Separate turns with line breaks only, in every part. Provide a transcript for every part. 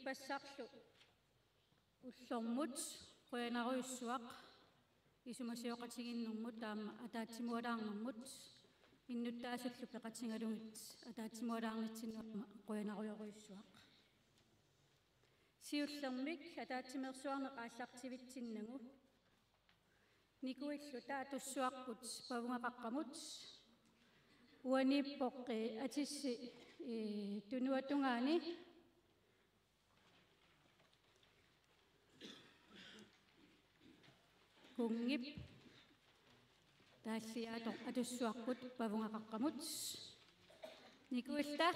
ippassarlu ullormut qoyanaruyussuaq isumasiоqatiginnermut taama ataatimualaarnermut innuttaasullu peqatingalugit ataatimualaarnitsinnerma qoyanaruyoruyussuaq siullermik ataatimersuarneq aallartivitsinnagu nikuillu taatussuarput pavungaqaqqamut uanippoqqi atissi tunuatungaani kungip taalliaatoq atussuarput pavungaqaqqamut nikuilla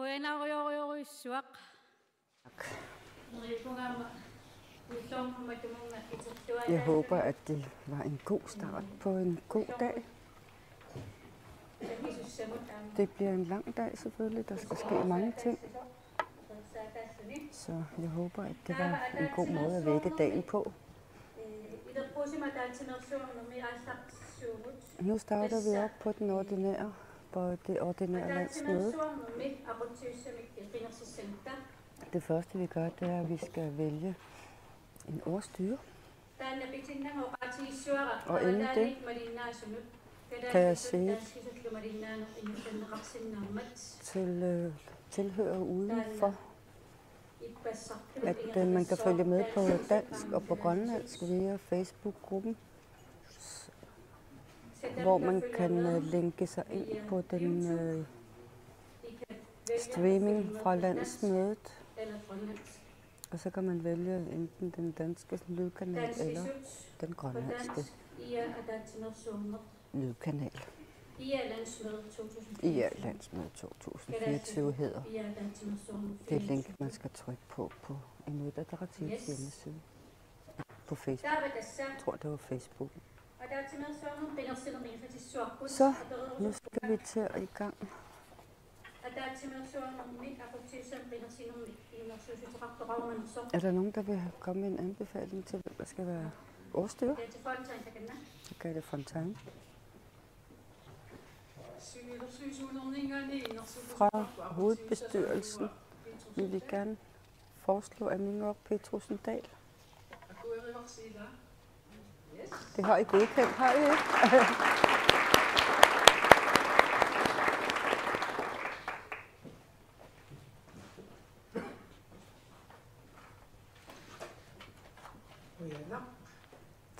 Qoyanarioriorisuaq. Neripungaama ullormumatumunga isertuana.
Jeg håber, at det var en god start på en god dag. Det bliver en lang dag selvfølgelig. Der skal ske mange ting. Så jeg håber, at det var en god måde at vække dagen på. Nu starter vi op på det ordinære landsmøde. Det første vi gør, det er, at vi skal vælge en ordstyre. Og inden det kan jeg sige til tilhører udenfor, at man kan følge med på dansk og på grønlandsk via Facebook-gruppen, hvor man kan linke sig ind på den streaming fra landsmødet. Og så kan man vælge enten den danske lydkanal eller den grønlandske lydkanal. IA Landsmøde 2024 hedder det link, man skal trykke på Inuit Ataqatigiits hjemmeside. På Facebook. Jeg tror, det var Facebook. Så nu skal vi til at i gang. Er der nogen, der vil komme med en anbefaling til, hvem der skal være ordstyrer? Så kan det Fontaine. Fra hovedbestyrelsen vil vi gerne foreslå Aminor Petrusen Dahl. Det har I godkendt, har I ikke?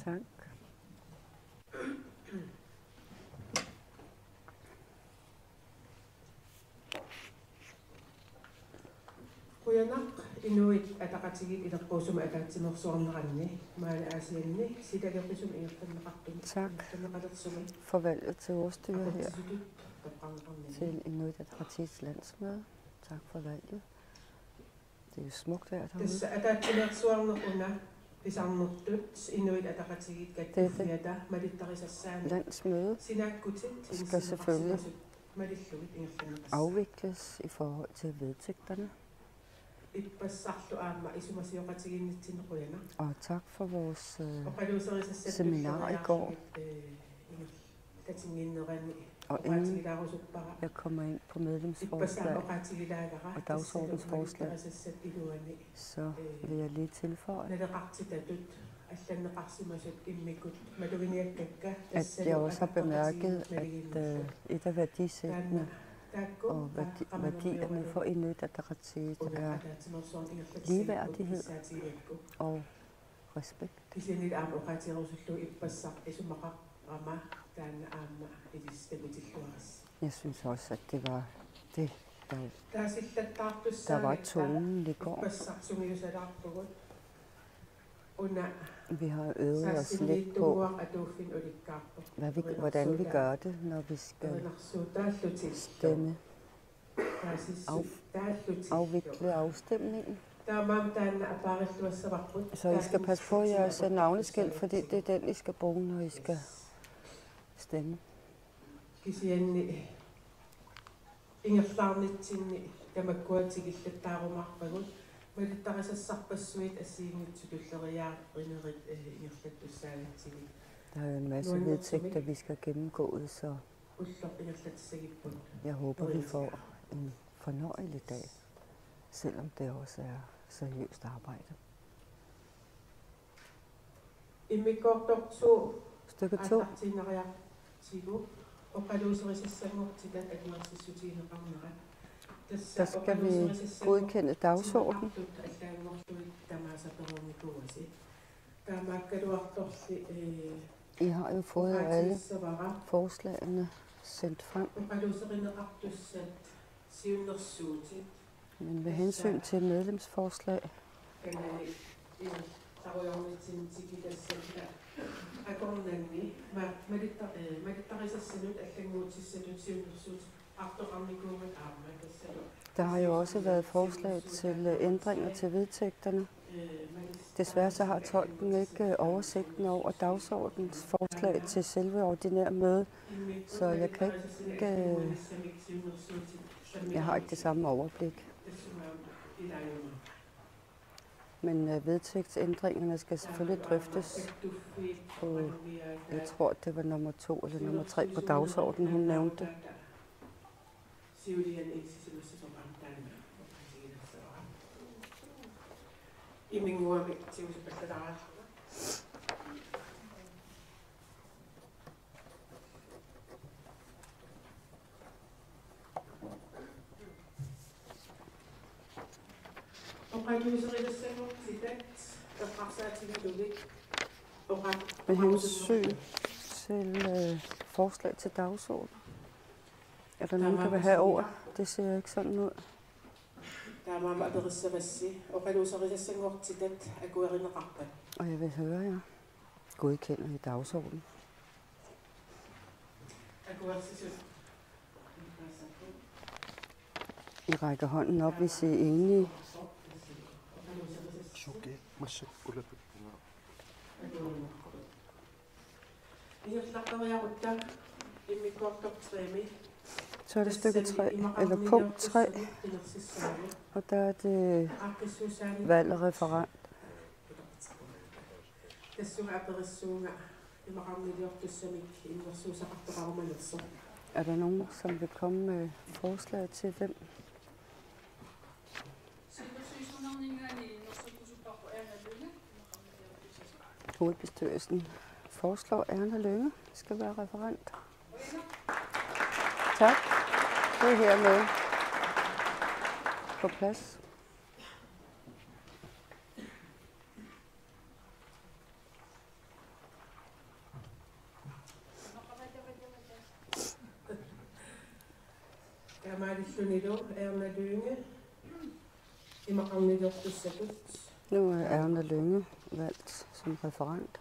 Tak.
Quyanaq Inuit Ataqatigiit ilerquusuma ataatsimersuarneranni maala aasianni sitaleqisum inertannaqartum.
Tak for valget til ordstyre her til Inuit Ataqatigiits landsmøde. Tak for valget. Det er jo smukt vejr derude.
Tässä ataatsimersuarneruna pisarnertut Inuit Ataqatigiit kattifiata malittarisassaani.
Landsmøde skal selvfølgelig afvikles i forhold til vedtægterne. Og tak for vores seminar i går. Og inden jeg kommer ind på medlemsforslag og dagsordensforslag, så vil jeg lige tilføje, at jeg også har bemærket, at et af værdisættene og værdierne for Inuit Ataqatigiit er ligeværdighed og respekt. Jeg synes også, at det var det, der var tonen i går. Vi har øvet os lidt på, hvordan vi gør det, når vi skal stemme. Afvikle afstemningen. Så I skal passe på jeres navneskilt, fordi det er den, I skal bruge, når I skal stemme. Der er jo en masse vedtægter, vi skal gennemgå, så jeg håber, vi får en fornøjelig dag, selvom det også er seriøst arbejde. Stykke 2. Der skal vi godkende dagsordenen. I har jo fået alle forslagene sendt frem. Men med hensyn til medlemsforslag, Der har jo også været forslag til ændringer til vedtægterne. Desværre så har tolken ikke oversigten over dagsordens forslag til selve ordinær møde, så jeg kan ikke, jeg har ikke det samme overblik. Men vedtægtsændringerne skal selvfølgelig drøftes på, jeg tror det var nummer 2 eller nummer 3 på dagsordenen, hun nævnte. Med hensyn til forslag til dagsorden. Er der nogen, der vil have ord? Det ser ikke sådan ud. Og jeg vil høre jer. Godkender i dagsordenen. I rækker hånden op, hvis I er enige. Så er det stykke 3, eller punkt 3, og der er det valg af referent. Er der nogen, som vil komme med forslag til hvem? Hovedbestyrelsen foreslår Erna Lynge skal være referent. Tak. Det er hermed på plads.
Erna Lynge.
Nu er Erna Lynge valgt som referent.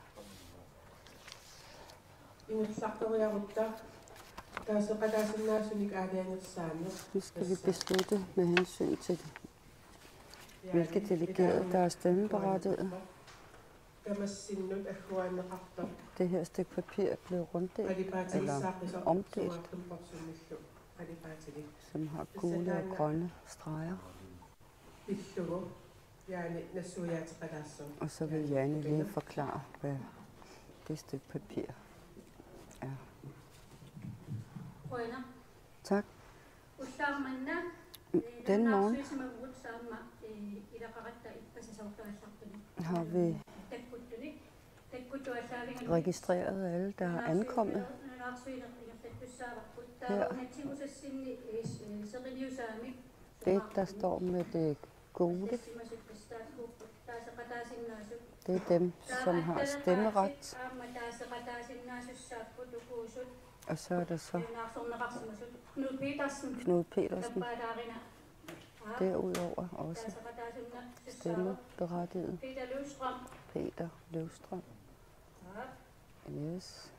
Nu skal vi beslutte med hensyn til, hvilke delegerede, der er stemmeberettigede. Det her stykke papir blev runddelt, eller omdelt, som har gule og grønne streger. Og så vil Janne lige forklare, hvad det stykke papir er. Tak. Den morgen har vi registreret alle, der er ankommet her. Det, der står med det gule, det er dem, som har stemmeret. Og så er der så Knud Petersen. Derudover også stemmeberettiget. Peter Løvstrøm. Yes.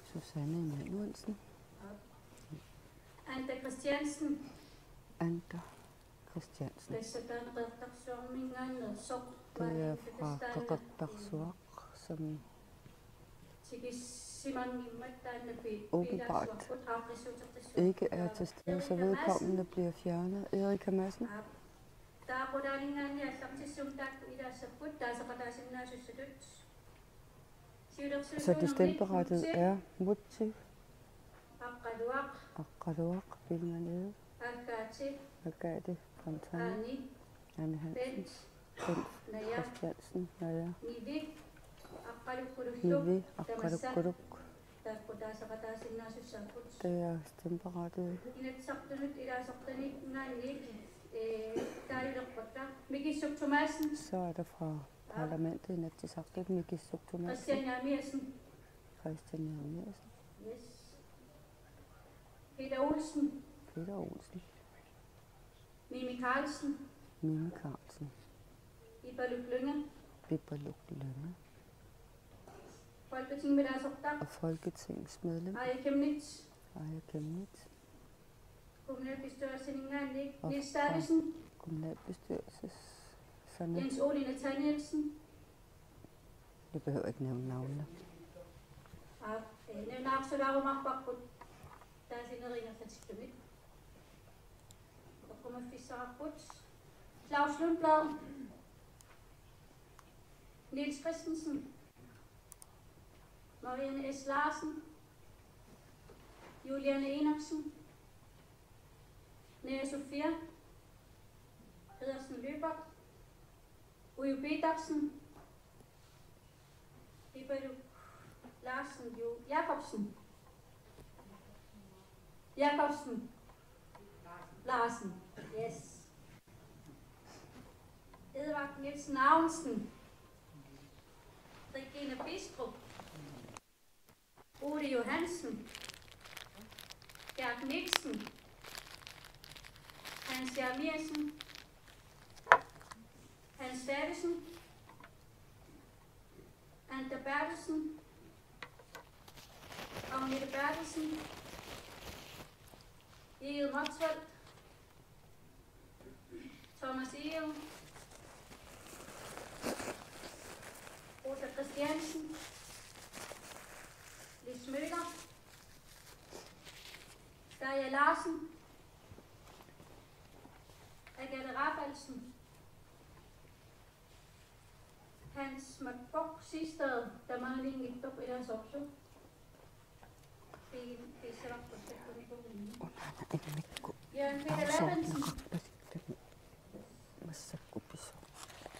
Susanne Emanuelsen. Anta Christiansen.
Det er fra Qaqortoq, som åbenbart ikke er til stede, så vedkommende bliver fjernet. Erika Madsen. Så det stemmeberettigede er Mutti, Aqaluaq, Vilma Nede, Agathe Fontana, Anne Hansen, Bent Christiansen, Naja, Nivi, Aqaluq. Det er stemmeberettiget. Så er der fra parlamentet i Inatsisartut, Miki Suktumassen. Christian Jamirsen.
Yes. Peter Olsen. Mimi Carlsen. Ibaluk Lynge. Folketingsmedlemmer,
og folketingsmedlem
Aya Kemnitz,
Aya Kemnitz
kommunalbestyrelsen Ingrid
og
Niels
fra
Davidsen,
kommunalbestyrelserne.
Jens Ole Nathanielsen,
Vi behøver ikke nævne navnene.
og nævner også der var meget godt, der er sine ringer til tilbage. Og kommer Fisser Rutz, Claus Lundblad, Niels Christensen, Marianne S. Larsen, Juliane Enoksen, Nea Sofia, Pedersen Løbert, Ujo Bedaksen, Ribeiro Larsen, Jo Jakobsen, Larsen, yes. Edvard Nielsen Avensen, Regina Bistrup, Ole Johansen, Gert Nielsen, Hans Jarmirsen, Hans Davidsen, Ante Bertelsen, Agnete Bertelsen, Egil Motsvold, Thomas Egel, Rosa Christiansen, Lis Møller, Daria Larsen, Agathe Raffaldsen, Hans McBock Sistad, der mangler lige en dog i deres opsøg. Det er selv op på stedet på den. Jørgen Peter Lavensen,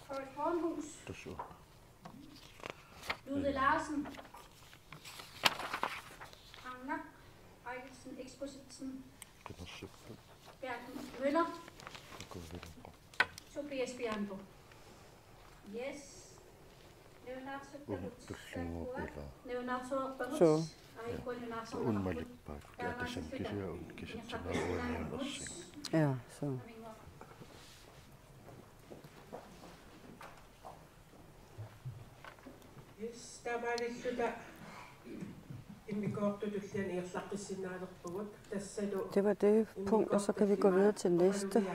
Horace Hornhus, Lude Larsen, Agnak, Ejkelsen Expositsen, Berten Møller, Tobias Bianco. Yes. Leonardo Baruch.
Unmalik bak. Yaklaşan kişiye un kişisine oynayan olsun.
Ja, så.
Yes, tavallissuta immikortutullian iorlaqqissinnaalerpugut tassalu.
Det var det punkt, og så kan vi gå videre til næste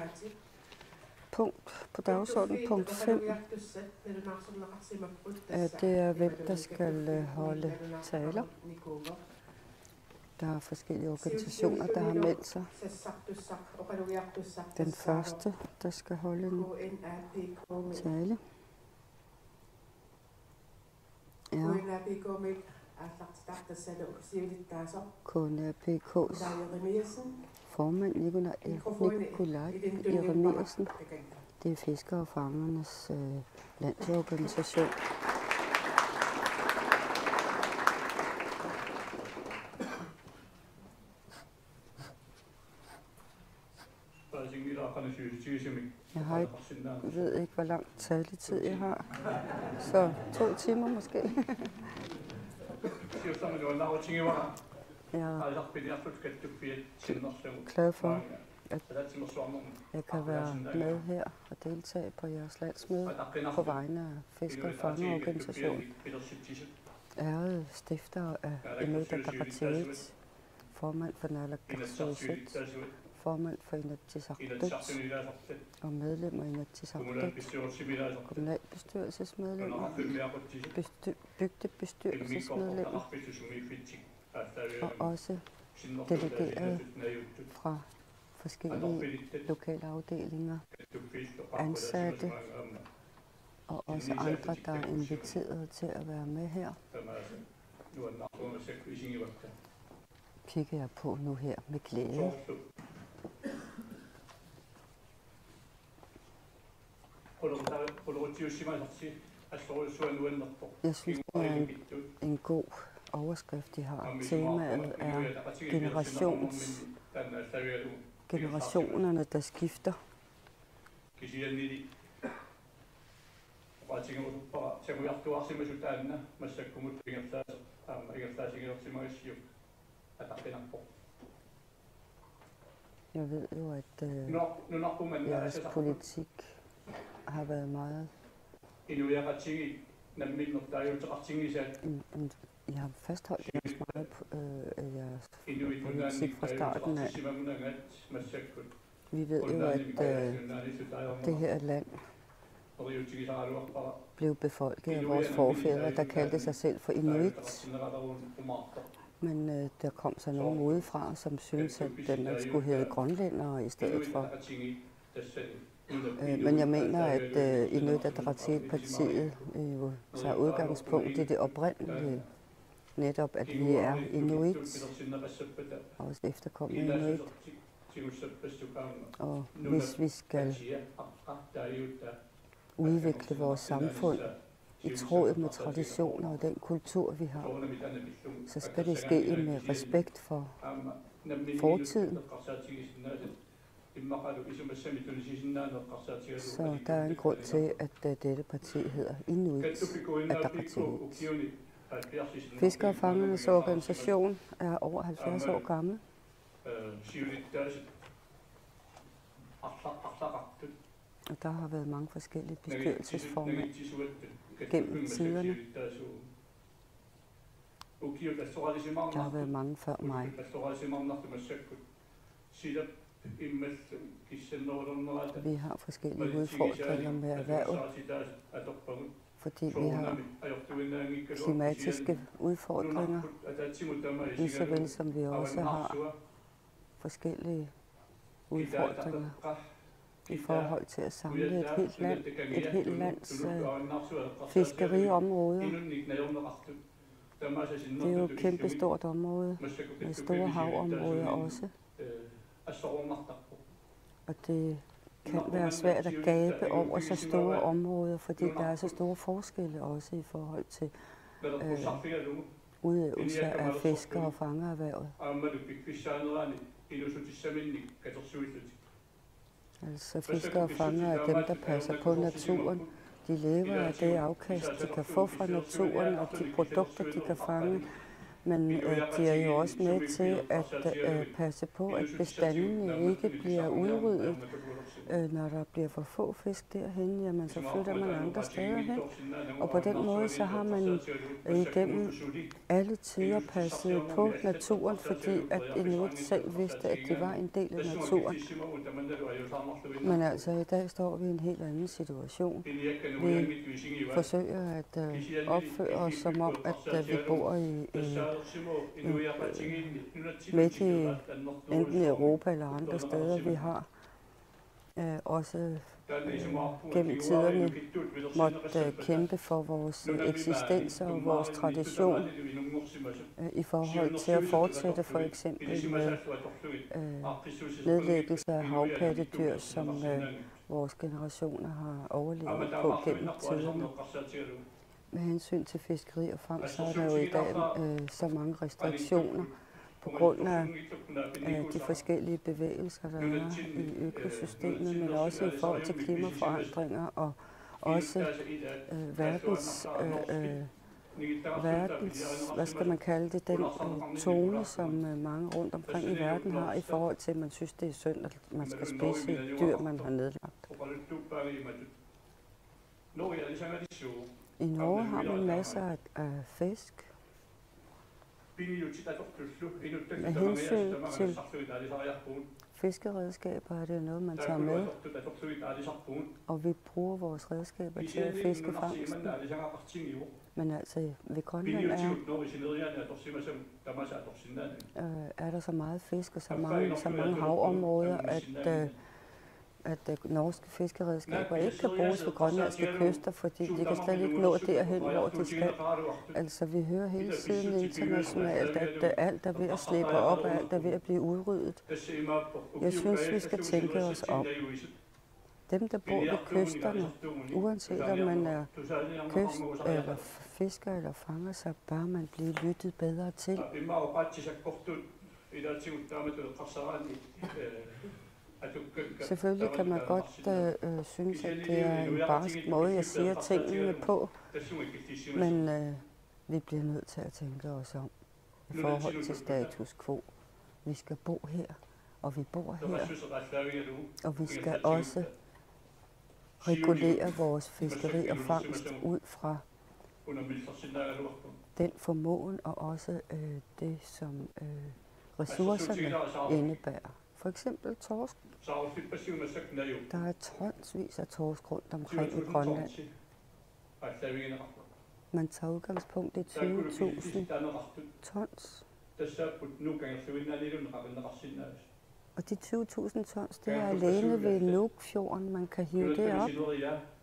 punkt på dagsordenen, punkt 5. Det er, hvem der skal holde taler. Der er forskellige organisationer, der har meldt sig. Den første, der skal holde en tale, er KNRPK's formand Nikolaj Jeremiasen. Det er Fiskere og Fangernes landsorganisation. Jeg ved ikke, hvor lang taletid jeg har. Så 2 timer måske. Jeg er glad for, at jeg kan være med her og deltage på jeres landsmøde på vegne af Fiskere og Fangerorganisationen. Ærede stifter af Inuit Ataqatigiit, formand for Naalakkersuisut, formand for Inatsisartut og medlemmer i Inatsisartut, kommunalbestyrelsesmedlemmer, bygdebestyrelsesmedlemmer og også delegerede fra forskellige lokale afdelinger, ansatte og også andre, der er inviteret til at være med her. Kigger jeg på nu her med glæde. Jeg synes, det er en god overskrift, de har. Temaet er generationerne, der skifter. Jeg ved jo, at jeres politik har været meget Jeg har fastholdt jeres meget jeres politik fra starten af. Vi ved jo, at det her land blev befolket af vores forfædre, der kaldte sig selv for Inuit. Men der kom så nogen udefra, som syntes, at man skulle hedde grønlændere i stedet for. Men jeg mener, at Inuit Ataqatigiit-partiet jo tager udgangspunkt i det oprindelige, netop at vi er Inuit, også efterkommende Inuit. Og hvis vi skal udvikle vores samfund i tråd med traditioner og den kultur, vi har, så skal det ske med respekt for fortiden. Så der er en grund til, at dette parti hedder Inuit Ataqatigiit. Fiskerfangernes organisation er over 70 år gammel. Og der har været mange forskellige bestyrelsesformænd gennem tiderne. Der har været mange før mig. Vi har forskellige udfordringer med erhvervet, fordi vi har klimatiske udfordringer, lige så vel som vi også har forskellige udfordringer i forhold til at samle et helt lands fiskeriområder. Det er jo et kæmpe stort område, med store havområder også. Og det kan være svært at gabe over så store områder, fordi der er så store forskelle også i forhold til udøvelse af fisker- og fangererhvervet. Altså fiskere og fanger er dem, der passer på naturen. De lever af det afkast, de kan få fra naturen og de produkter, de kan fange. Men de er jo også med til at passe på, at bestandene ikke bliver udryddet. Når der bliver for få fisk derhen, jamen så flytter man andre steder hen. Og på den måde så har man igennem alle tider passet på naturen, fordi at Inuit selv vidste, at de var en del af naturen. Men altså i dag står vi i en helt anden situation. Vi forsøger at opføre os som om, at vi bor midt i enten Europa eller andre steder. Vi har også gennem tiderne måtte kæmpe for vores eksistens og vores tradition i forhold til at fortsætte for eksempel med nedlæggelse af havpattedyr, som vores generationer har overlevet på gennem tiderne. Med hensyn til fiskeri og fangst, så er der jo i dag så mange restriktioner på grund af de forskellige bevægelser, der er i økosystemet, men også i forhold til klimaforandringer og også verdens, hvad skal man kalde det, den tone, som mange rundt omkring i verden har i forhold til, at man synes, det er synd, at man skal spise et dyr, man har nedlagt. I Norge har man masser af fisk. Med hensyn til fiskeredskaber er det noget, man tager med, og vi bruger vores redskaber til at fiske fangsten. Men altså ved Grønland er der så meget fisk og så mange havområder, at norske fiskeredskaber ikke kan bruges ved grønlandske kyster, fordi de kan slet ikke nå derhen, hvor de skal. Altså vi hører hele tiden internationalt, at alt er ved at slippe op, og alt er ved at blive udryddet. Jeg synes, vi skal tænke os om. Dem, der bor ved kysterne, uanset om man er eller fisker eller fanger, så bør man blive lyttet bedre til. Selvfølgelig kan man godt synes, at det er en barsk måde, jeg siger tingene på, men vi bliver nødt til at tænke os om i forhold til status quo. Vi skal bo her, og vi bor her, og vi skal også regulere vores fiskeri og fangst ud fra den formåen og også det, som ressourcerne indebærer. For eksempel torsk. Der er tonsvis af torsk rundt omkring i Grønland. Man tager udgangspunkt i 20.000 tons. Og de 20.000 tons, det er alene ved Nuukfjorden, man kan hive det op.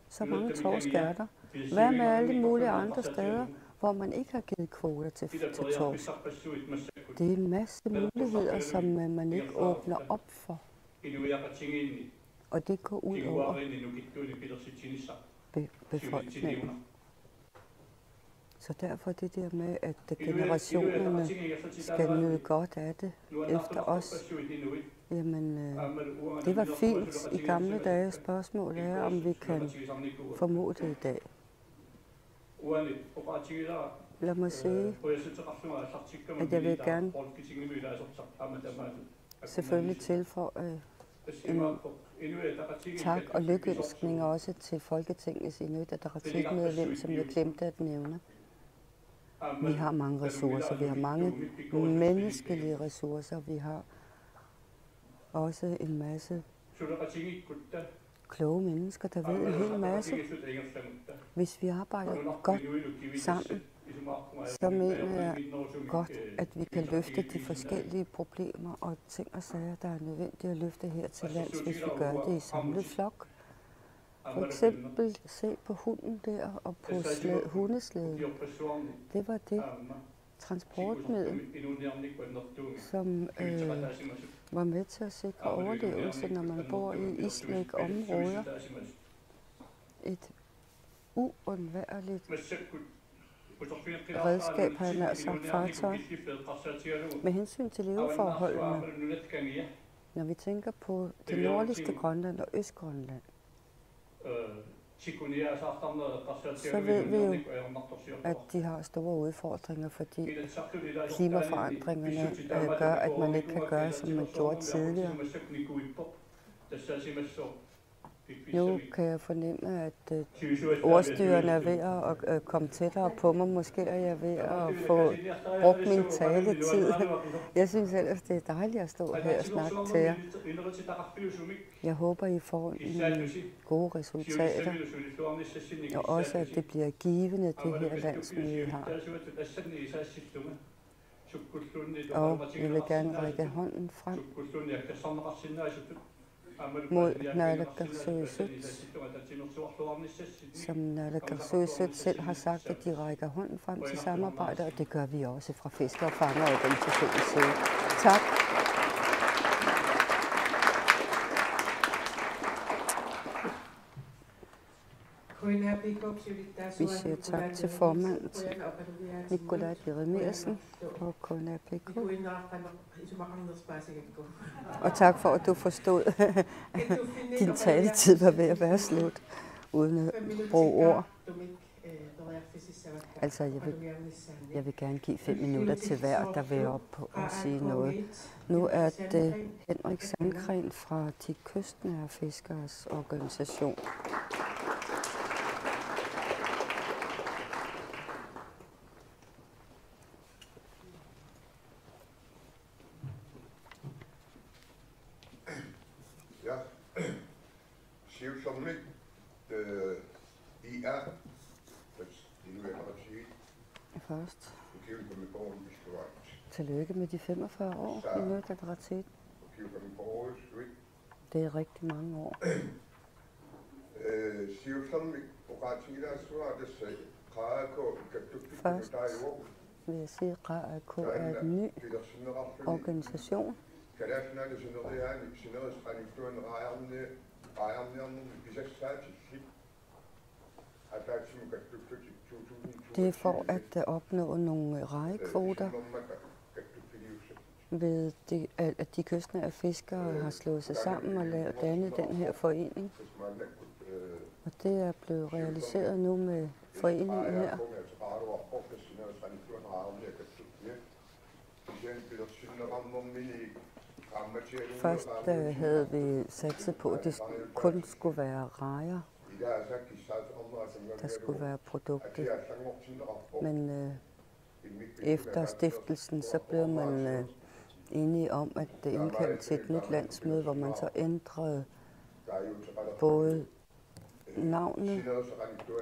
Så mange torsk er der. Hvad med alle mulige andre steder, hvor man ikke har givet kvoter til torsk? Det er en masse muligheder, som man ikke åbner op for. Og det går ud over befolkningen. Så derfor det der med, at generationerne skal nyde godt af det efter os. Jamen, det var fint i gamle dage. Spørgsmålet er, om vi kan formå det i dag. Lad mig sige, at jeg vil gerne selvfølgelig tilføje en tak og lykønskning også til Folketingets Inuit Ataqatigiit-medlem, som jeg glemte at nævne. Vi har mange ressourcer. Vi har mange menneskelige ressourcer. Vi har også en masse kloge mennesker, der ved en hel masse. Hvis vi arbejder godt sammen, så mener jeg godt, at vi kan løfte de forskellige problemer og ting og sager, der er nødvendige at løfte her til lands, hvis vi gør det i samlet flok. For eksempel se på hunden der og på hundeslæden. Det var det transportmiddel, som var med til at sikre overlevelse, når man bor i islægge områder. Et uundværligt redskab, har jeg nær sagt, fartøj. Med hensyn til leveforholdene, når vi tænker på det nordligste Grønland og Østgrønland, så ved vi jo, at de har store udfordringer, fordi klimaforandringerne gør, at man ikke kan gøre, som man gjorde tidligere. Nu kan jeg fornemme, at ordstyrerne er ved at komme tættere på mig. Måske er jeg ved at få brugt min taletid. Jeg synes ellers, det er dejligt at stå her og snakke til jer. Jeg håber, I får nogle gode resultater, og også, at det bliver givende, det her landsmøde, I har. Og jeg vil gerne række hånden frem mod Naalakkersuisut, som Naalakkersuisut selv har sagt, at de rækker hånden frem til samarbejde, og det gør vi også fra Fisker- og Fangerorganisationens side. Tak. Vi siger tak til formanden, til Nikolaj Jeremiasen og KNAPK. Og tak for, at du forstod, at din taletid var ved at være slut, uden at bruge ord. Altså, jeg vil gerne give 5 minutter til hver, der vil op på at sige noget. Nu er det Henrik Sandgren fra de kystnære fiskeres organisation. Først. Tillykke med de 45 år, Inuit Ataqatigiit. Det er rigtig mange år. Først vil jeg sige, at RAAK er en ny organisation. Det er for at opnå nogle rejekvoter, ved at de kystnære fiskere har slået sig sammen og dannet den her forening. Og det er blevet realiseret nu med foreningen her. Først havde vi satset på, at det kun skulle være rejer. der skulle være produktet. Men efter stiftelsen, så blev man enige om at indkalde til et nyt landsmøde, hvor man så ændrede både navnet,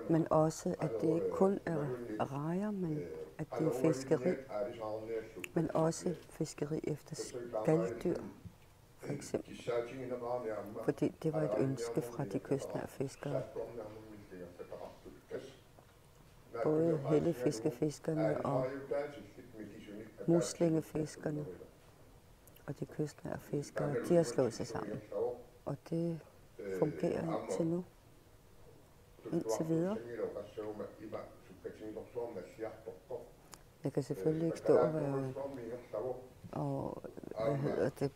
men også at det ikke kun er rejer, men at det er fiskeri, men også fiskeri efter skaldyr, for eksempel. Fordi det var et ønske fra de kystnære fiskere. Både hellefiskefiskerne og muslingefiskerne og de kystnære fiskere, de har slået sig sammen. Og det fungerer indtil nu. Indtil videre. Jeg kan selvfølgelig ikke stå og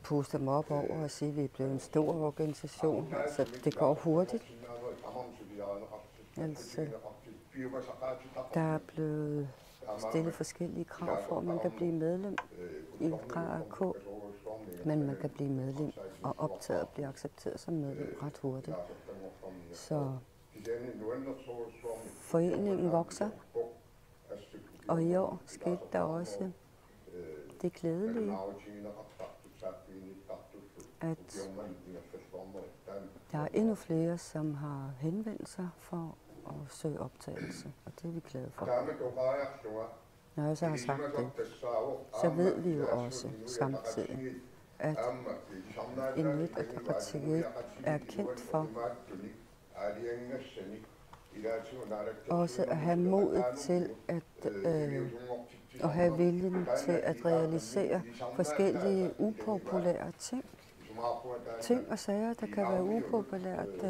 puste dem op over og sige, at vi er blevet en stor organisation. Altså, det går hurtigt. Altså, der er blevet stillet forskellige krav for, at man kan blive medlem i RAK, men man kan blive medlem og optaget og blive accepteret som medlem ret hurtigt. Så foreningen vokser, og i år skete der også det glædelige, at der er endnu flere, som har henvendt sig for at søge optagelse, og det er vi glade for. Når jeg så har sagt det, så ved vi jo også samtidig, at Inuit Ataqatigiit er kendt for også at have modet til at have viljen til at realisere forskellige upopulære ting. Ting og sager, der kan være upopulært,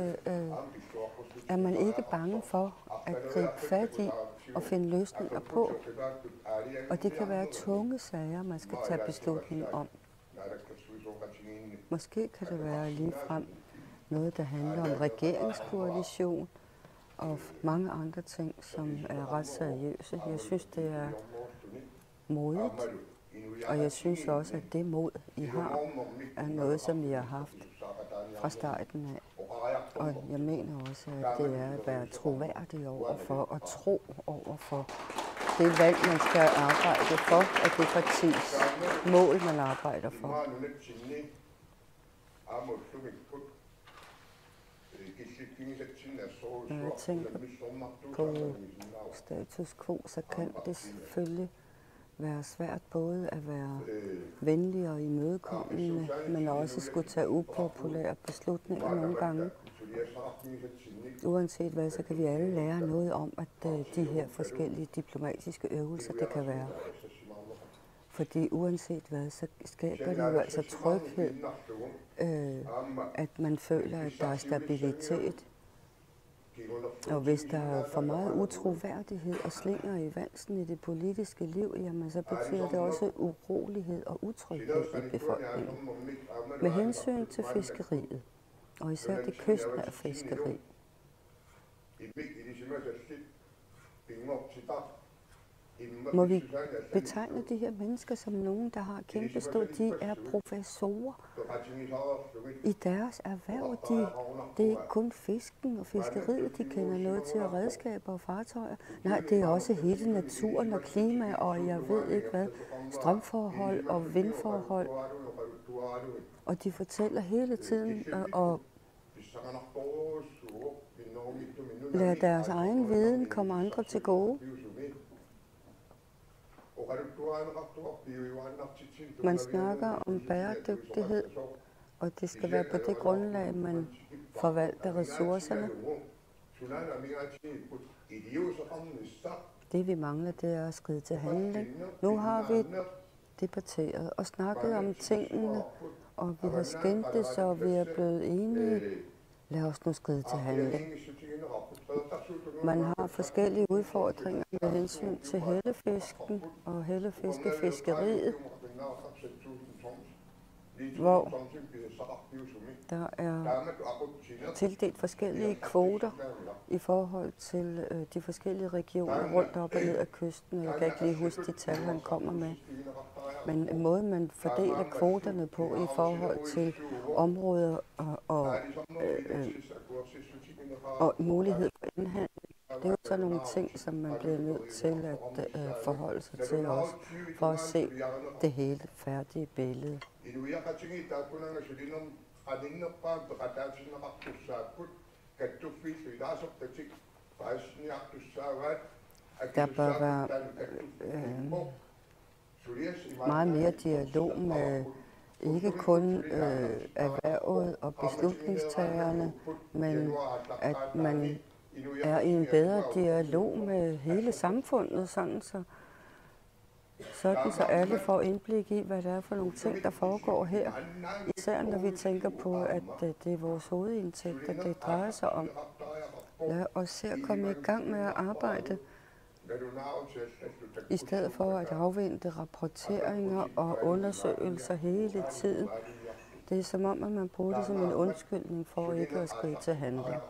er man ikke bange for at gribe fat i og finde løsninger på. Og det kan være tunge sager, man skal tage beslutning om. Måske kan det være ligefrem noget, der handler om regeringskoalition og mange andre ting, som er ret seriøse. Jeg synes, det er modigt, og jeg synes også, at det mod, I har, er noget, som I har haft fra starten af. Og jeg mener også, at det er at være troværdig overfor og tro overfor det valg, man skal arbejde for, og det partis mål, man arbejder for. Når jeg tænker på status quo, så kan det selvfølgelig være svært både at være venlig og imødekommende, men også skulle tage upopulære beslutninger nogle gange. Uanset hvad, så kan vi alle lære noget om, at de her forskellige diplomatiske øvelser, det kan være. Fordi uanset hvad, så skaber det jo altså tryghed, at man føler, at der er stabilitet. Og hvis der er for meget utroværdighed og slinger i valsen i det politiske liv, jamen så betyder det også urolighed og utryghed i befolkningen. Med hensyn til fiskeriet, og især det kystnære fiskeri, må vi betegne de her mennesker som nogen, der har kæmpe stor. De er professorer i deres erhverv. Det er ikke kun fisken og fiskeriet, de kender noget til, og redskaber og fartøjer. Nej, det er også hele naturen og klima, og jeg ved ikke hvad, strømforhold og vindforhold. Og de fortæller hele tiden og lader deres egen viden komme andre til gode. Man snakker om bæredygtighed, og det skal være på det grundlag, man forvalter ressourcerne. Det vi mangler, det er at skride til handling. Nu har vi debatteret og snakket om tingene, og vi har skændtes, og vi er blevet enige. Lad os nu skride til handling. Man har forskellige udfordringer med hensyn til hellefisken og hellefiskefiskeriet, hvor der er tildelt forskellige kvoter i forhold til de forskellige regioner rundt op og ned ad kysten. Jeg kan ikke lige huske de tal, han kommer med. Men måden man fordeler kvoterne på i forhold til områder og mulighed for indhandling Det er jo sådan nogle ting, som man bliver nødt til at forholde sig til også, for at se det hele færdige billede. Der bør være meget mere dialog med ikke kun erhvervet og beslutningstagerne, men at man er i en bedre dialog med hele samfundet, sådan så alle får indblik i, hvad det er for nogle ting, der foregår her. Især når vi tænker på, at det er vores hovedindtægter, det drejer sig om. Lad os se at komme i gang med at arbejde, i stedet for at afvente rapporteringer og undersøgelser hele tiden. Det er som om, at man bruger det som en undskyldning for ikke at skride til handling.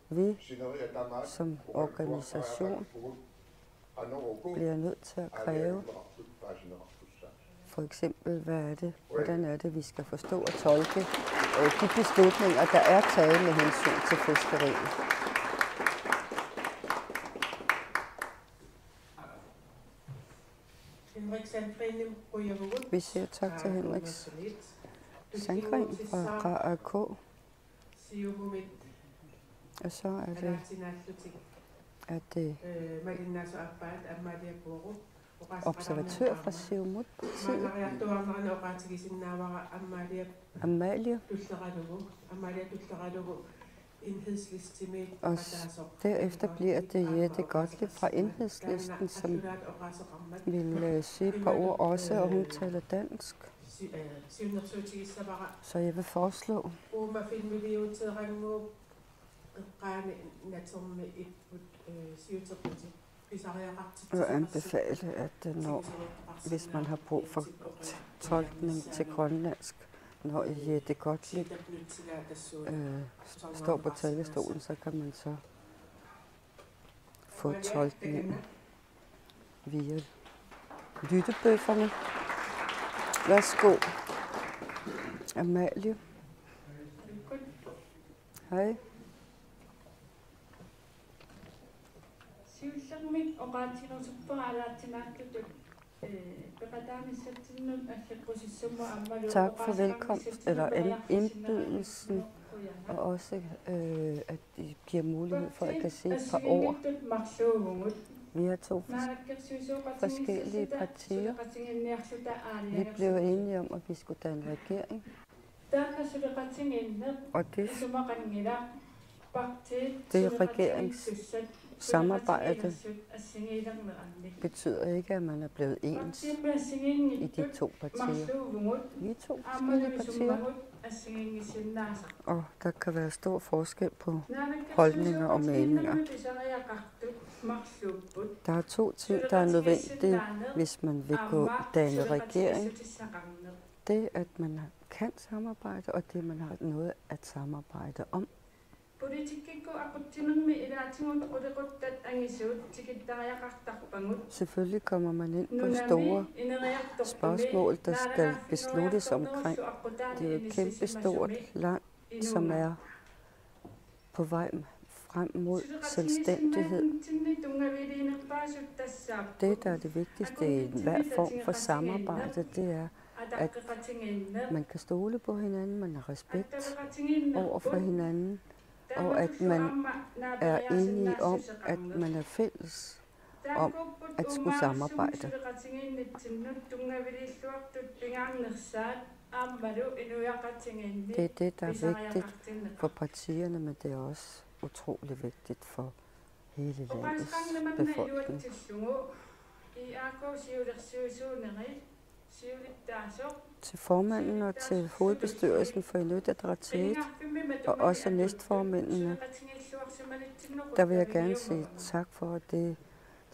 Vi som organisation bliver nødt til at kræve, for eksempel, hvordan er det, vi skal forstå og tolke de beslutninger, der er taget med hensyn til fiskeriet. Vi siger tak til Henrik Sandgren fra AK. Og så er det observatør fra Siumut. Amalie. Og derefter bliver det Jette Gottlieb fra Enhedslisten, som vil sige et par ord også, og hun taler dansk. Så jeg vil foreslå, og anbefale, at hvis man har brug for tolkning til grønlandsk, når Jette Gottlieb står på talerstolen, så kan man så få tolkningen via lyttebøfferne. Værsgo, Amalie. Hej. Tak for velkomst, eller indbydelsen, og også at I giver mulighed for, at jeg kan sige et par ord. Vi har to forskellige partier. Vi blev enige om, at vi skulle danne regering. Og det regeringssamarbejde betyder ikke, at man er blevet ens i de to partier. Vi er to forskellige partier, og der kan være stor forskel på holdninger og meninger. Der er to ting, der er nødvendige, hvis man vil danne regering. Det, at man kan samarbejde, og det, man har noget at samarbejde om. Selvfølgelig kommer man ind på store spørgsmål, der skal besluttes omkring. Det er jo et kæmpe stort land, som er på vej frem mod selvstændighed. Det, der er det vigtigste i hver form for samarbejde, det er, at man kan stole på hinanden, man har respekt over for hinanden, og at man er enige om, at man er fælles om at skulle samarbejde. Det er det, der er vigtigt for partierne, men det er også utrolig vigtigt for hele landets befolkning. Til formanden og til hovedbestyrelsen for Inuit Ataqatigiit, og også næstformændene, der vil jeg gerne sige tak for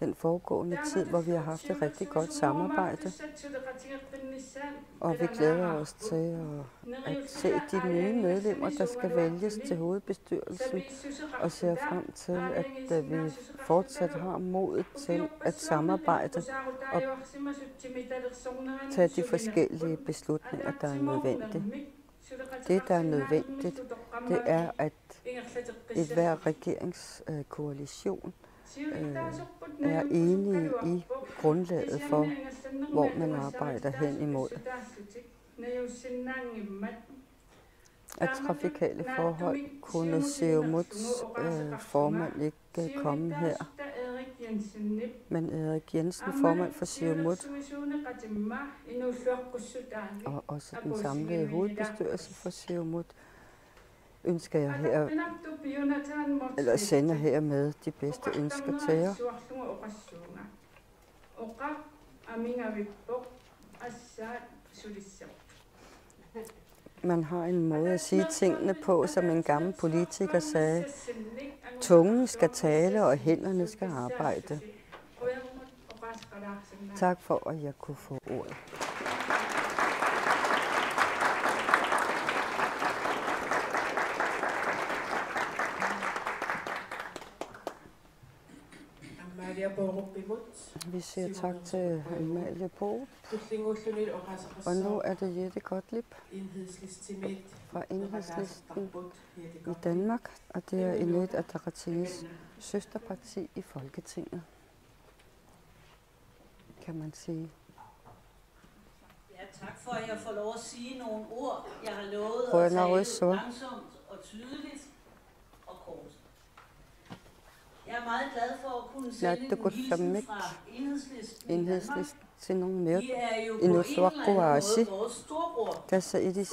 den foregående tid, hvor vi har haft et rigtig godt samarbejde. Og vi glæder os til at se de nye medlemmer, der skal vælges til hovedbestyrelsen, og ser frem til, at vi fortsat har modet til at samarbejde og tage de forskellige beslutninger, der er nødvendige. Det, der er nødvendigt, det er, at et hver regeringskoalition er enige i grundlaget for, hvor man arbejder hen imod. Af trafikale forhold kunne Siumuts formand ikke komme her. Men Erik Jensen, formand for Siumut, og også den samlede hovedbestyrelse for Siumut, ønsker jeg her, eller sender her med de bedste ønsker til jer. Man har en måde at sige tingene på, som en gammel politiker sagde. Tungen skal tale, og hænderne skal arbejde. Tak for, at jeg kunne få ordet. Vi siger tak til Amalie Borup. Og nu er det Jette Gottlieb fra Enhedslisten i Danmark, og det er Inuit Ataqatigiits søsterparti i Folketinget, kan man sige.
Ja, tak for, at jeg får lov at sige nogle ord. Jeg har lovet at tale langsomt og tydeligt og kort. Jeg er meget glad for at kunne sende en hilsen fra Enhedslisten i Danmark. I er jo på en eller anden måde vores storbror. Fordi vi blev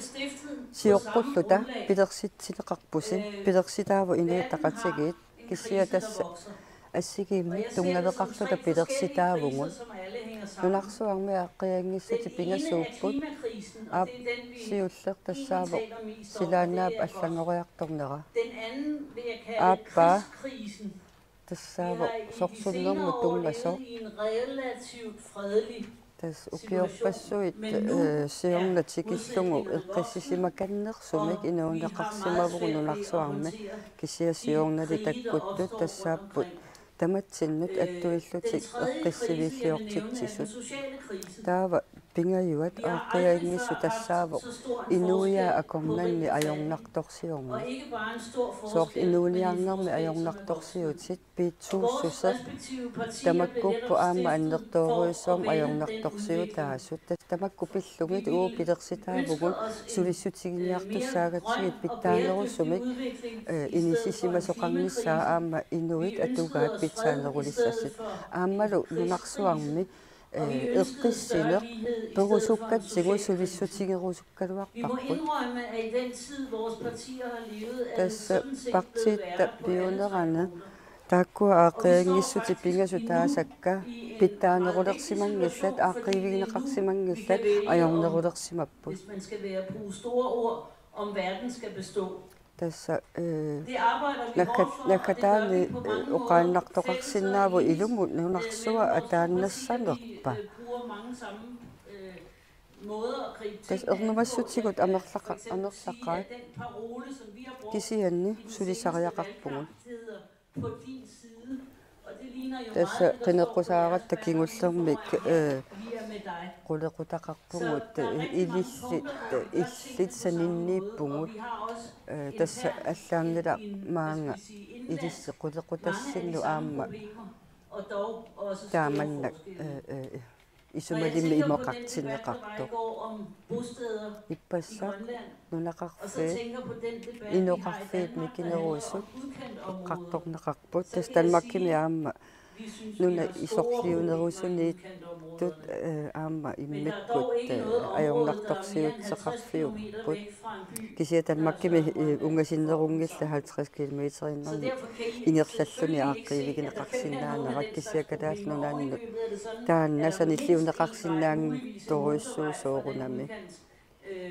stiftet 10 år før vi gjorde. Men vi blev stiftet på samme grundlag. Værter, der vokser.
Asigimik tungaveqarluta pidersidaavugun nunarsuarmia qianngissatipingassuupput aap siulleq tassaavo silaannaap allangoriartornera aappa tassaavo sorsunnermut tungasoq tas ukiorpassuit siornatikillungu eqqissisimakannersumik inuunneqarsimavugu nunarsuarmi kisia siornali takkuttut tassaapput tamatsinut attuillutik eqqissivillиортитсисут таава пингаюат ааққиагингиссу тассаавоқ инуиа акорнанни ajornartorsiormi соорл инуниарнерми ajornartorsiutit piitsuussусеқ тамаккуппу аама аннертооруйссуум ajornartorsiu таассут тамакку пиллугит уу пилерситаавгун сулиссутигиниартуссаагатсигит питтаанеруссумик инисисимасоқарниссаа аама инуит атугаат питсаанерулиссассит ааммалу нунарсуарми eqqissile perusukkatsigu sulissutigерусуккалуарпарпут тасса партиитта пионерана тааккуа ааққиангиссути пингасу таасакка питтаанерулерсимангиллат ааққивигинеқарсимангиллат ajornerulерсимаппут тасса накатаани оқааннартоқарсинааву илумут нунарсуа атааннассанерпа тас ернумассутигут амерлақаат кисианни сулисариақарпугут тасса қинеққусааратта кингуллермик qullequtaqarpungut illit saninniippungut tassa allaangila maanga ilissi qullequtassinnu aamma taamannak isumalimmi imoqartineqartoq ippassaq nunaqarfiit inoqarfiit mikineruussut eqqartorneqarput tas tanmakkimi aamma nuna isorliuneruusuniit tut aamma immikkut ajornartorsiutseqarfiupput kisiatan makkimi ungasinnerungilla 50 kilometerinnerni ingerlalluni aaqqiivigineqarsinnaanarat kisiakalaallnunaannut taannasanilliuneqarsinnaangi toruissuusooqunami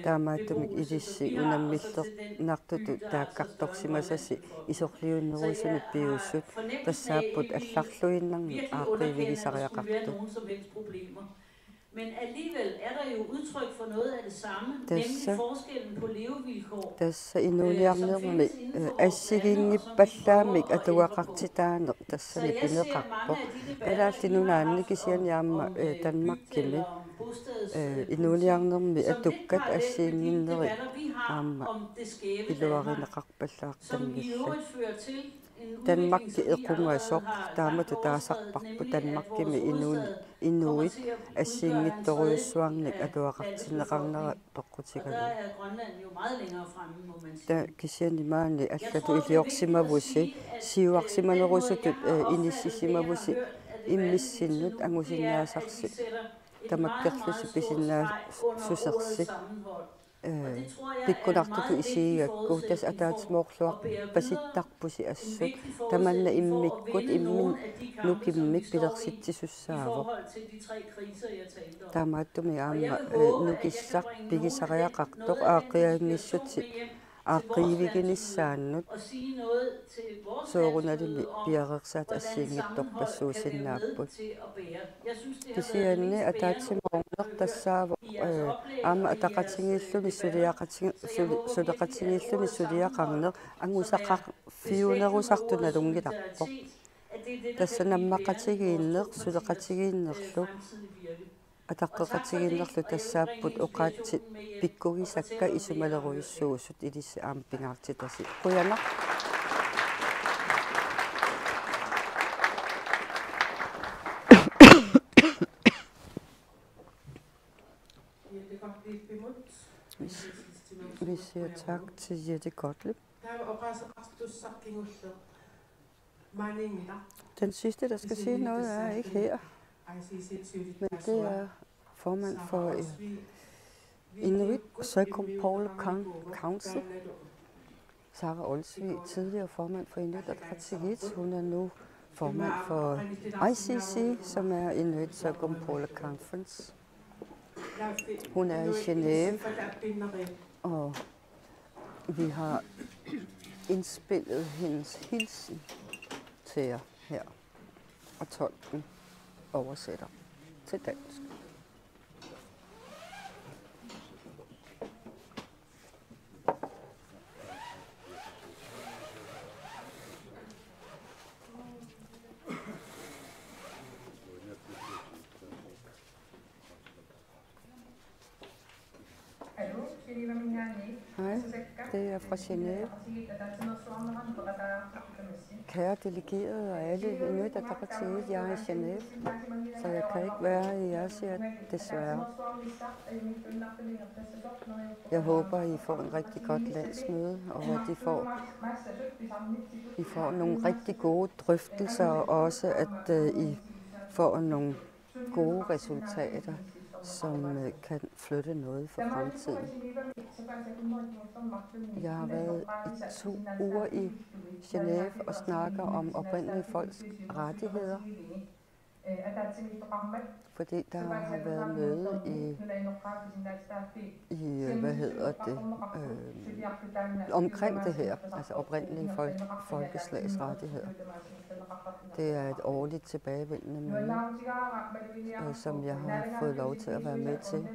таамааттумик илисси унаммиллернартуту тааккарторсимасаси исорлиуннеруусуми пиуссут тассааппут алларлуиннарни ааққивигисариақарту
Men alligevel er der jo udtryk for noget af det samme, nemlig forskellen på levevilkår.
Tassa inuliarnermi assiginngippallaamik atuaqartitaaner tassani pineqarpo alaallinunaanni kisianiaamma Danmarkkimi инуулиарнерми атуккат ассиингиннери аама
om det skæve Danmark,
илуаринеқарпаллаартангилла
fører til en
Danmarkki equngasoq taamatu taasarparpu Danmarkimi inuit assiingittoriussuarnik atuaqartineqarnera toqqutigalu ta kisianimaani allatu iliorsimavusi siuarsimanerusutut inississimavusi immissinnut angusinnaasarsi tamakkerlusi pisinaa susersi pikkunartutu isiigakku tas ataatimoorluaq pasittarpusi assut tamanna immikkut immin nukimmik pilersitsisussaavu taamaattumi aamma nukissaq pigisariaqartoq aaqiaangissutsi aaqiiviginissaannut soorunalimi piareersaat assiingittorpassuusinnaapput kisianni ataatimoorneq tassaavu aama ataqatingiillumi suleqatingiillumi suliaqarneq angusaqaq fiunerusartunalungilarpoq тассанаммақатигииннеқ сулеқатигииннерлу атаққеқатигииннерлу тассааппут оқаатсит пиккугисакка исумалеруйуссуусут илисси аама пингаартитаси қуянақ Vi siger tak til Jette Gottlieb. Den sidste, der skal sige noget, er ikke her. Men det er formand for Inuit Circumpolar Council. Sara Olsvig, tidligere formand for Inuit Ataqatigiit. Hun er nu formand for ICC, som er Inuit Circumpolar Conference. Hun er i Genève, og vi har indspillet hendes hilsen til jer her, og tolken oversætter til dansk. Hej, det er fra Genève. Kære delegerede og alle Inuit Ataqatigiit, jeg er i Genève, så jeg kan ikke være i Aasiaat, desværre. Jeg håber, I får en rigtig godt landsmøde, og at I får nogle rigtig gode drøftelser, og også at I får nogle gode resultater, som kan flytte noget for fremtiden. Jeg har været i 2 uger i Genève og snakker om oprindelige folks rettigheder, fordi der har været møde omkring det her, altså oprindelige folkeslags rettigheder. Det er et årligt tilbagevendende møde, som jeg har fået lov til at være med til.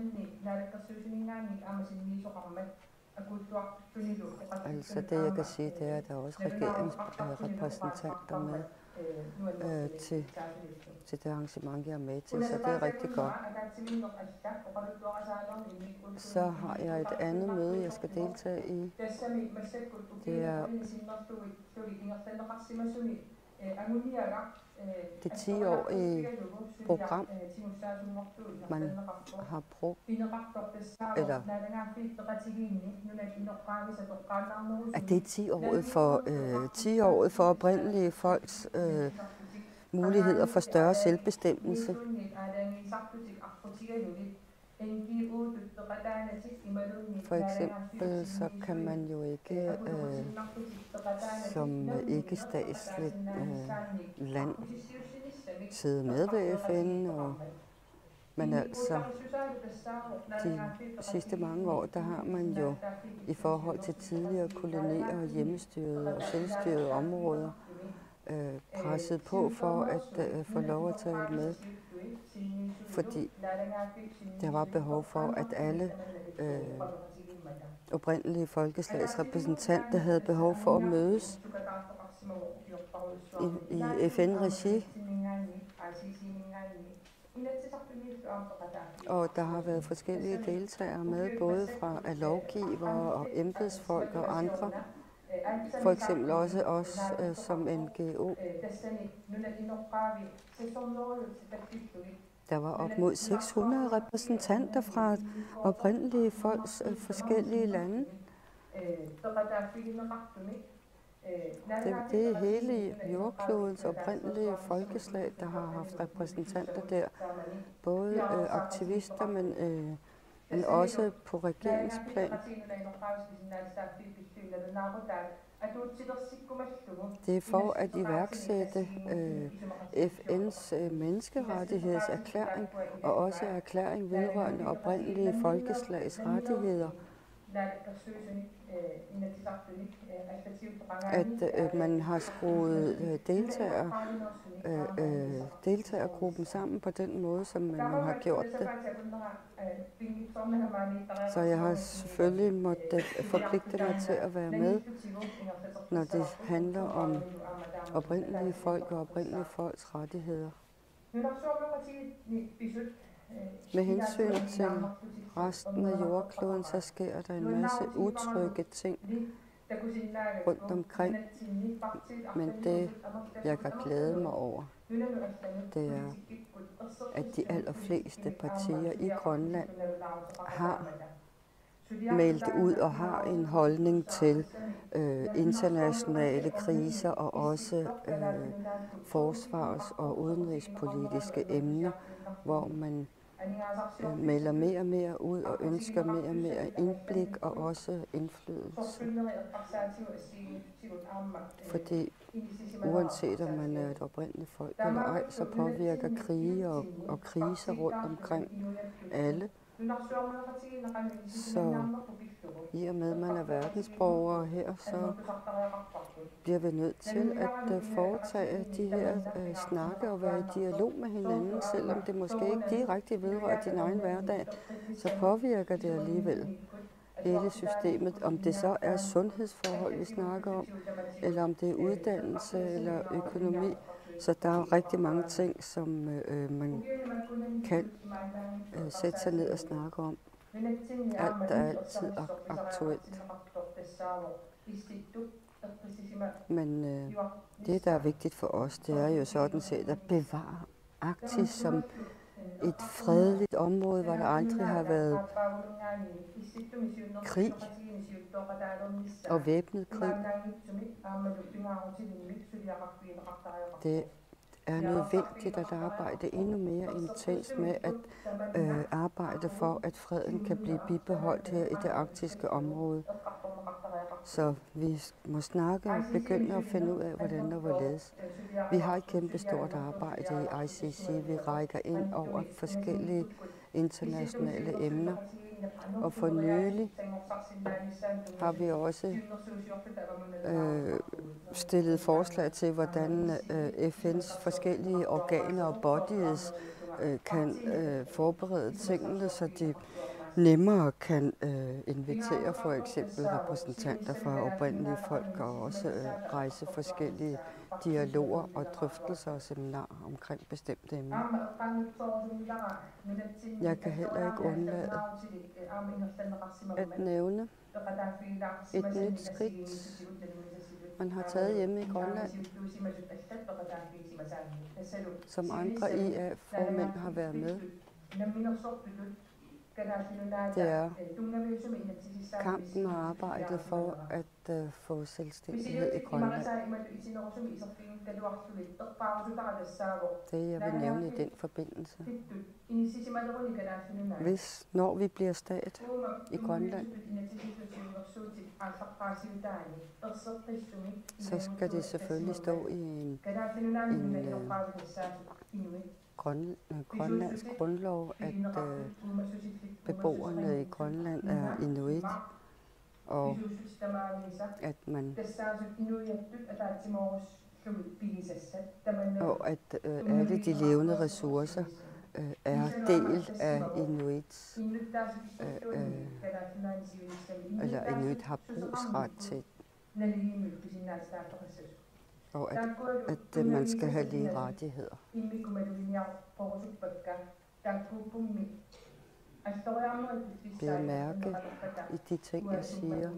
Altså det jeg kan sige, det er, at der er også regeringsrepræsentanter med til det arrangement, jeg er med til, så det er rigtig godt. Så har jeg et andet møde, jeg skal deltage i. Det er det 10-årige program, man har brugt, eller at det er 10-året for oprindelige folks muligheder for større selvbestemmelse. For eksempel så kan man jo ikke som ikke-statsligt land sidde med ved FN, men altså de sidste mange år, der har man jo i forhold til tidligere kolonier og hjemmestyrede og selvstyrede områder presset på for at få lov at tale med, fordi der var behov for, at alle oprindelige folkeslags repræsentanter havde behov for at mødes i FN-regi. Og der har været forskellige deltagere med, både fra lovgivere og embedsfolk og andre. For eksempel også os som NGO. Der var op mod 600 repræsentanter fra oprindelige folks forskellige lande. Det er hele jordklodens oprindelige folkeslag, der har haft repræsentanter der. Både aktivister, men også på regeringsplan. Det er for at iværksætte FN's menneskerettighedserklæring og også erklæring vedrørende oprindelige folkeslags rettigheder. At man har skruet deltagergruppen sammen på den måde, som man har gjort det. Så jeg har selvfølgelig måttet forpligte mig til at være med, når det handler om oprindelige folk og oprindelige folks rettigheder. Med hensyn til resten af jordkloden, så sker der en masse utrygge ting rundt omkring. Men det, jeg kan glæde mig over, det er, at de allerfleste partier i Grønland har meldt ud og har en holdning til internationale kriser og også forsvars- og udenrigspolitiske emner, hvor man melder mere og mere ud og ønsker mere og mere indblik og også indflydelse. Fordi uanset om man er et oprindeligt folk eller ej, så påvirker krige og kriser rundt omkring alle. Så i og med, at man er verdensborgere her, så bliver vi nødt til at foretage de her snakke og være i dialog med hinanden, selvom det måske ikke direkte vedrører din egen hverdag, så påvirker det alligevel hele systemet. Om det så er sundhedsforhold, vi snakker om, eller om det er uddannelse eller økonomi. Så der er rigtig mange ting, som man kan sætte sig ned og snakke om. Alt er altid aktuelt. Men det, der er vigtigt for os, det er jo sådan set at bevare Arktis som et fredeligt område, hvor der aldrig har været krig og væbnet krig. Det er nødvendigt at arbejde endnu mere intenst med at arbejde for, at freden kan blive bibeholdt her i det arktiske område. Så vi må snakke og begynde at finde ud af, hvordan og hvorledes. Vi har et kæmpe stort arbejde i ICC. Vi rækker ind over forskellige internationale emner. Og for nylig har vi også stillet forslag til, hvordan FN's forskellige organer og bodies kan forberede tingene, så de nemmere kan invitere for eksempel repræsentanter fra oprindelige folk og også rejse forskellige dialoger og drøftelser og seminarer omkring bestemte emner. Jeg kan heller ikke undlade at nævne et nyt skridt, man har taget hjemme i Grønland, som andre IA-formænd har været med. Det er kampen og arbejdet for at få selvstændighed i Grønland. Det jeg vil nævne i den forbindelse. Når vi bliver stat i Grønland, så skal det selvfølgelig stå i en grønlandsk grundlov, at beboerne i Grønland er inuit, og at alle de levende ressourcer er del af inuits, eller inuit har brugsret til. og at man skal have lige rettigheder. Bed mærke i de ting, jeg siger,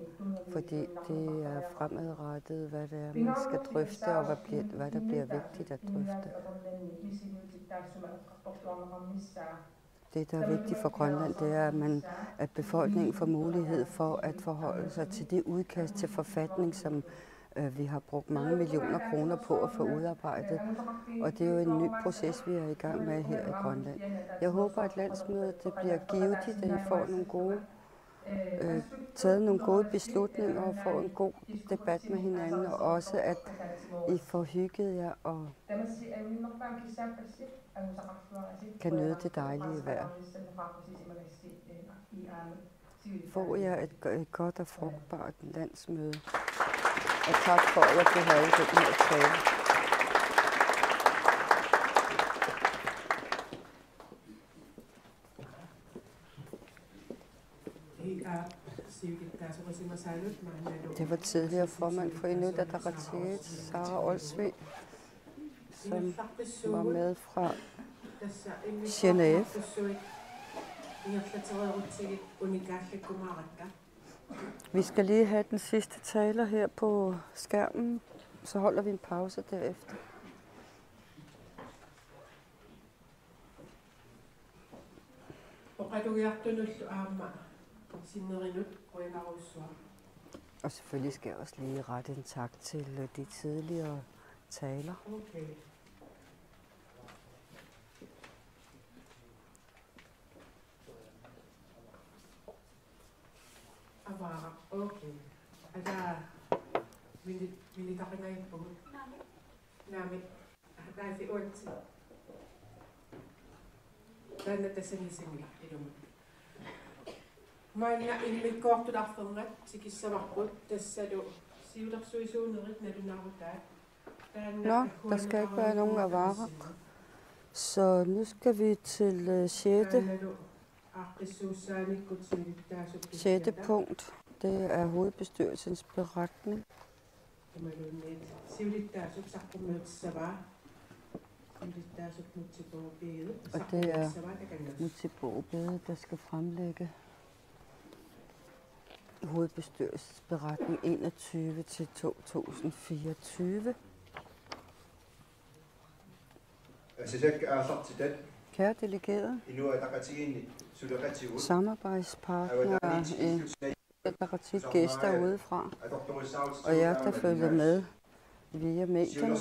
fordi det er fremadrettet, hvad det er, man skal drøfte, og hvad der bliver vigtigt at drøfte. Det, der er vigtigt for Grønland, det er, at befolkningen får mulighed for at forholde sig til det udkast til forfatning, som vi har brugt mange millioner kroner på at få udarbejdet. Og det er jo en ny proces, vi er i gang med her i Grønland. Jeg håber, at landsmødet det bliver givetigt, at I får taget nogle gode beslutninger og får en god debat med hinanden, og også at I får hygget jer og kan nyde det dejlige vejr. Får jer et godt og frugtbart landsmøde. Og tak for, at jeg kunne holde den her tale. Det var tidligere formand for Inuit Ataqatigiit, Sara Olsvig, som var med fra Genève. Vi skal lige have den sidste taler her på skærmen, så holder vi en pause derefter. Og selvfølgelig skal jeg også lige rette en tak til de tidligere taler.
Okay. Okay. Ada military ngayon po. Namin. Dahil orts. Dan at sinisingi idom. Man na in kort dag fangat sikisavakot tassado siudarsuisuunerit nadunarutaa.
Nå, der skal ikke være nogen avarer. Så nu skal vi til 6. punkt. Det er hovedbestyrelsens beretning. Og det er Mutibo Bede, der skal fremlægge hovedbestyrelsens beretning 21 til 2024. Kære delegerede, samarbejdspartnere, gæster udefra, og jer, der følger med via medierne.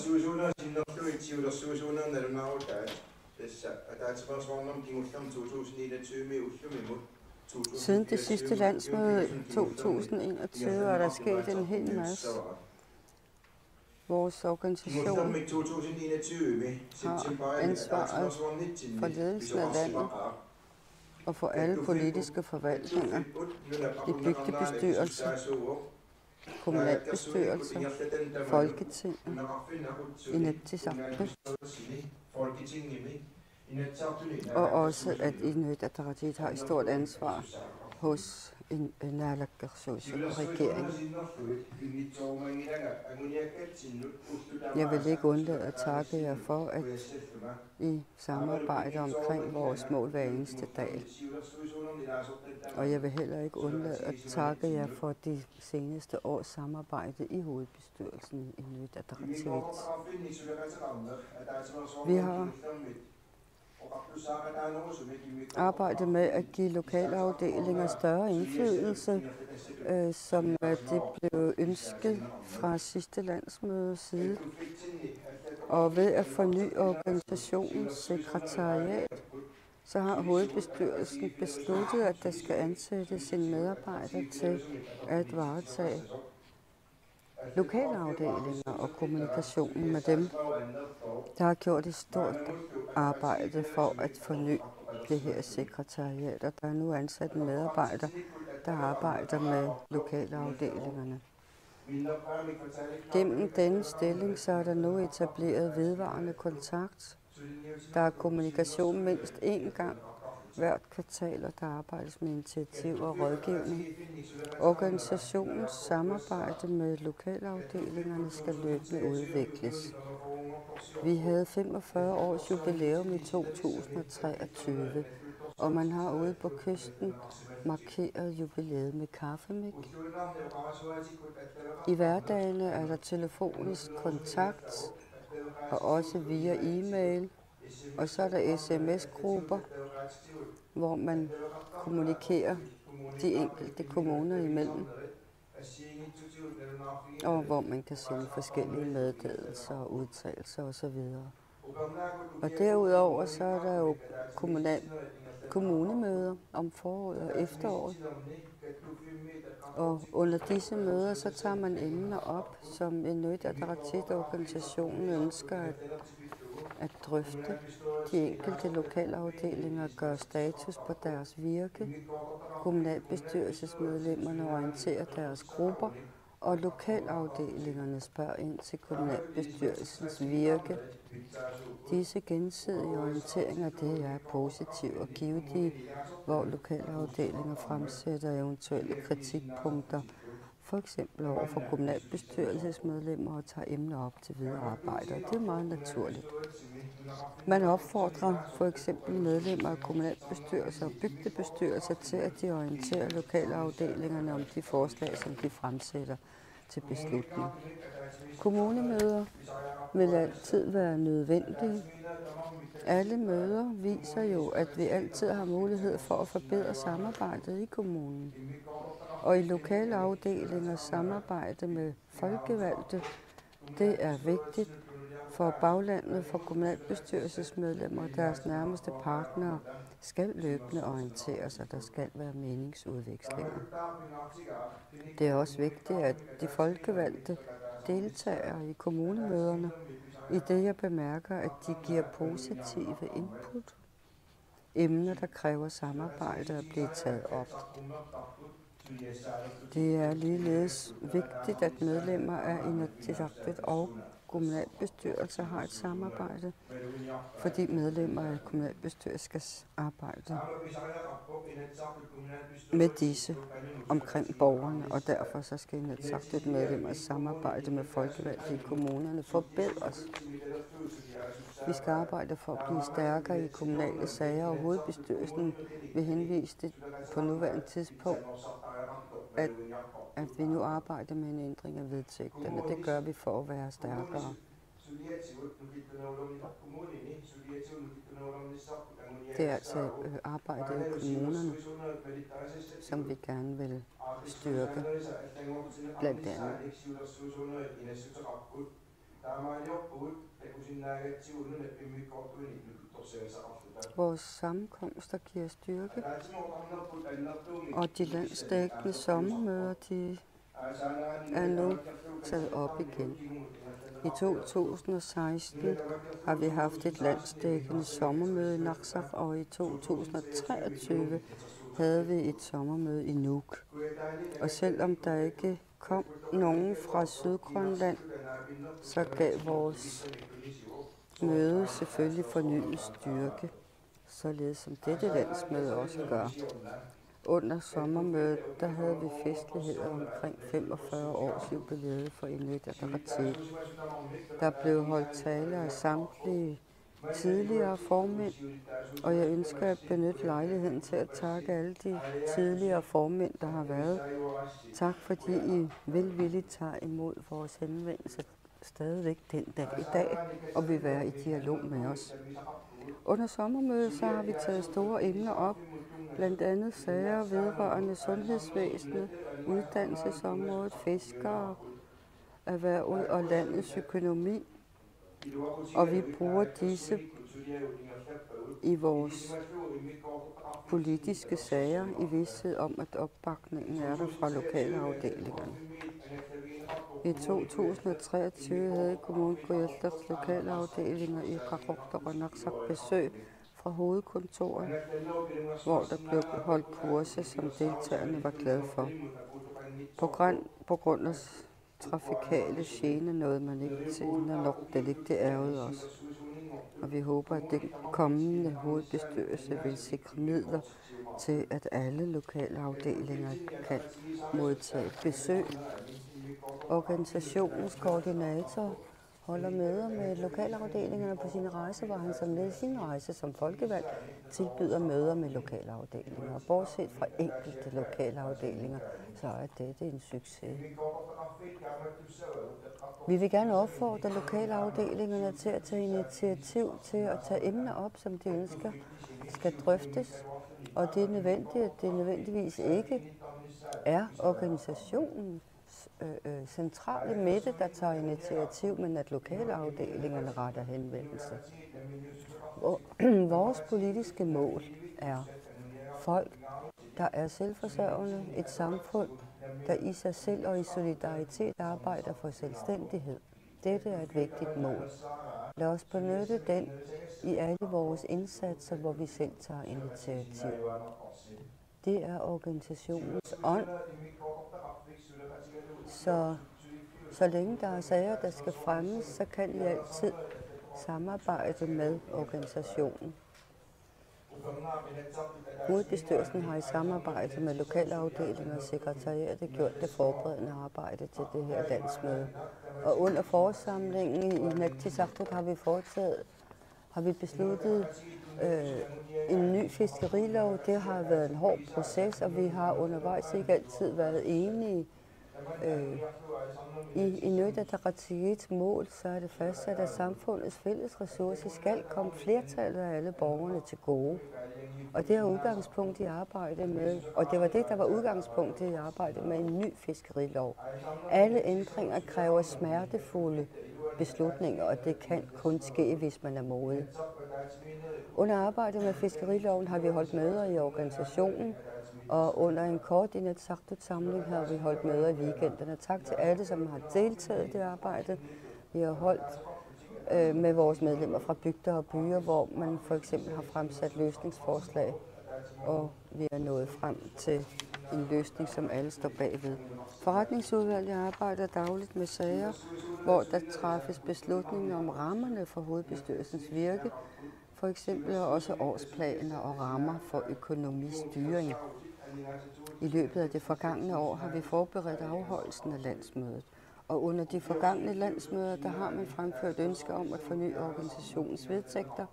Siden det sidste landsmøde 2021 er der sket en hel masse. Vores organisation har ansvaret for ledelsen af landet og for alle politiske forvaltninger, i bygdebestyrelser, kommunalbestyrelser, Folketinget, Inatsisartut, og også at Inuit Ataqatigiit har et stort ansvar hos naalakkersuisut regeringen. Jeg vil ikke undlade at takke jer for, at I samarbejder omkring vores mål hver eneste dag. Og jeg vil heller ikke undlade at takke jer for de seneste års samarbejde i hovedbestyrelsen i Inuit Ataqatigiit. Vi har arbejdet med at give lokalafdelinger større indflydelse, som det blev ønsket fra sidste landsmødes side. Og ved at forny organisationens sekretariat, så har hovedbestyrelsen besluttet, at der skal ansættes en medarbejder til at varetage lokalafdelinger og kommunikationen med dem, der har gjort et stort arbejde for at forny det her sekretariat, og der er nu ansat en medarbejder, der arbejder med lokalafdelingerne. Gennem denne stilling så er der nu etableret vedvarende kontakt. Der er kommunikation mindst én gang hvert kvartal, og der arbejdes med initiativ og rådgivning. Organisationens samarbejde med lokalafdelingerne skal løbende udvikles. Vi havde 45 års jubilæum i 2023, og man har ude på kysten markeret jubilæet med kaffemik. I hverdagene er der telefonisk kontakt, og også via e-mail. Og så er der sms-grupper, hvor man kommunikerer de enkelte kommuner imellem, og hvor man kan sende forskellige meddelelser og udtalelser osv. Og derudover så er der jo kommunemøder om foråret og efteråret. Og under disse møder så tager man emner op, som Inuit Ataqatigiit-organisationen ønsker at drøfte. De enkelte lokalafdelinger gør status på deres virke. Kommunalbestyrelsesmedlemmerne orienterer deres grupper, og lokalafdelingerne spørger ind til kommunalbestyrelsens virke. Disse gensidige orienteringer det er positive og givetige, hvor lokalafdelinger fremsætter eventuelle kritikpunkter, for eksempel over for kommunalbestyrelsesmedlemmer og tager emner op til videre arbejde. Det er meget naturligt. Man opfordrer for eksempel medlemmer af kommunalbestyrelser og bygdebestyrelser til, at de orienterer lokalafdelingerne om de forslag, som de fremsætter til beslutning. Kommunemøder vil altid være nødvendige. Alle møder viser jo, at vi altid har mulighed for at forbedre samarbejdet i kommunen. Og i lokale afdelingers samarbejde med folkevalgte, det er vigtigt for baglandet, for kommunalbestyrelsesmedlemmer og deres nærmeste partnere skal løbende orientere sig, der skal være meningsudvekslinger. Det er også vigtigt, at de folkevalgte deltager i kommunemøderne, i det jeg bemærker, at de giver positive input. Emner, der kræver samarbejde, at blive taget op. Det er ligeledes vigtigt, at medlemmer af Inatsisartut og kommunalbestyrelser har et samarbejde, fordi medlemmer af kommunalbestyrelser skal arbejde med disse omkring borgerne, og derfor så skal Inatsisartut medlemmer samarbejde med folkevalgte i kommunerne forbedres. Vi skal arbejde for at blive stærkere i kommunale sager, og hovedbestyrelsen vil henvise det på nuværende tidspunkt, at vi nu arbejder med en ændring af vedtægterne. Det gør vi for at være stærkere. Det er altså arbejdet i kommunerne, som vi gerne vil styrke, blandt andet. Vores sammenkomster giver styrke, og de landsdækkende sommermøder, de er nu taget op igen. I 2016 har vi haft et landsdækkende sommermøde i Narsaq, og i 2023 havde vi et sommermøde i Nuuk. Og selvom der ikke kom nogen fra Sydgrønland, så gav vores møde selvfølgelig fornyet styrke, således som dette landsmøde også gør. Under sommermødet, der havde vi festligheder omkring 45 års jubilæet for Inuit Ataqatigiit. Der blev holdt taler af samtlige tidligere formænd, og jeg ønsker at benytte lejligheden til at takke alle de tidligere formænd, der har været. Tak fordi I velvilligt tager imod vores henvendelse stadigvæk den dag i dag, og vil være i dialog med os. Under sommermødet så har vi taget store emner op, blandt andet sager vedrørende sundhedsvæsenet, uddannelsesområdet, fiskere, erhvervet og landets økonomi. Og vi bruger disse i vores politiske sager i vidsthed om, at opbakningen er der fra lokale afdelingerne. I 2023 havde Kommunalbestyrelsens lokale afdelinger i Qaqortoq og Narsaq besøg fra hovedkontoret, hvor der blev holdt kurser, som deltagerne var glade for. På grund af trafikale gener nåede man ikke til, når det ærgede os. Og vi håber, at den kommende hovedbestyrelse vil sikre midler til, at alle lokale afdelinger kan modtage besøg. Organisationens koordinator holder møder med lokalafdelingerne på sine rejser, hvor han som led i sin rejse som folkevalgt tilbyder møder med lokalafdelinger. Og bortset fra enkelte lokalafdelinger, så er dette en succes. Vi vil gerne opfordre lokalafdelingerne til at tage initiativ til at tage emner op, som de ønsker skal drøftes. Og det er nødvendigt, at det nødvendigvis ikke er organisationen centrale midte, der tager initiativ, men at lokalafdelingerne retter henvendelse. Vores politiske mål er folk, der er selvforsørgende, et samfund, der i sig selv og i solidaritet arbejder for selvstændighed. Dette er et vigtigt mål. Lad os benytte den i alle vores indsatser, hvor vi selv tager initiativ. Det er organisationens ånd. Så længe der er sager, der skal fremmes, så kan I altid samarbejde med organisationen. Hovedbestyrelsen har i samarbejde med lokalafdelinger og sekretariatet gjort det forberedende arbejde til det her landsmøde. Og under forsamlingen i Inatsisartut har vi besluttet en ny fiskerilov. Det har været en hård proces, og vi har undervejs ikke altid været enige. I Inuit Ataqatigiits mål, så er det fastsat, at samfundets fælles ressourcer skal komme flertallet af alle borgerne til gode. Og det er udgangspunkt i arbejdet med, og det var det, der var udgangspunktet i arbejdet med en ny fiskerilov. Alle ændringer kræver smertefulde beslutninger, og det kan kun ske, hvis man er modig. Under arbejdet med fiskeriloven har vi holdt møder i organisationen, og under en kort Inatsisartut-samling har vi holdt møder i weekenderne. Tak til alle, som har deltaget i det arbejde. Vi har holdt med vores medlemmer fra bygder og byer, hvor man for eksempel har fremsat løsningsforslag, og vi er nået frem til en løsning, som alle står bagved. Forretningsudvalget arbejder dagligt med sager, hvor der træffes beslutninger om rammerne for hovedbestyrelsens virke, for eksempel også årsplaner og rammer for økonomistyring. I løbet af det forgangne år har vi forberedt afholdelsen af landsmødet. Og under de forgangne landsmøder, der har man fremført ønsker om at forny organisationens vedtægter,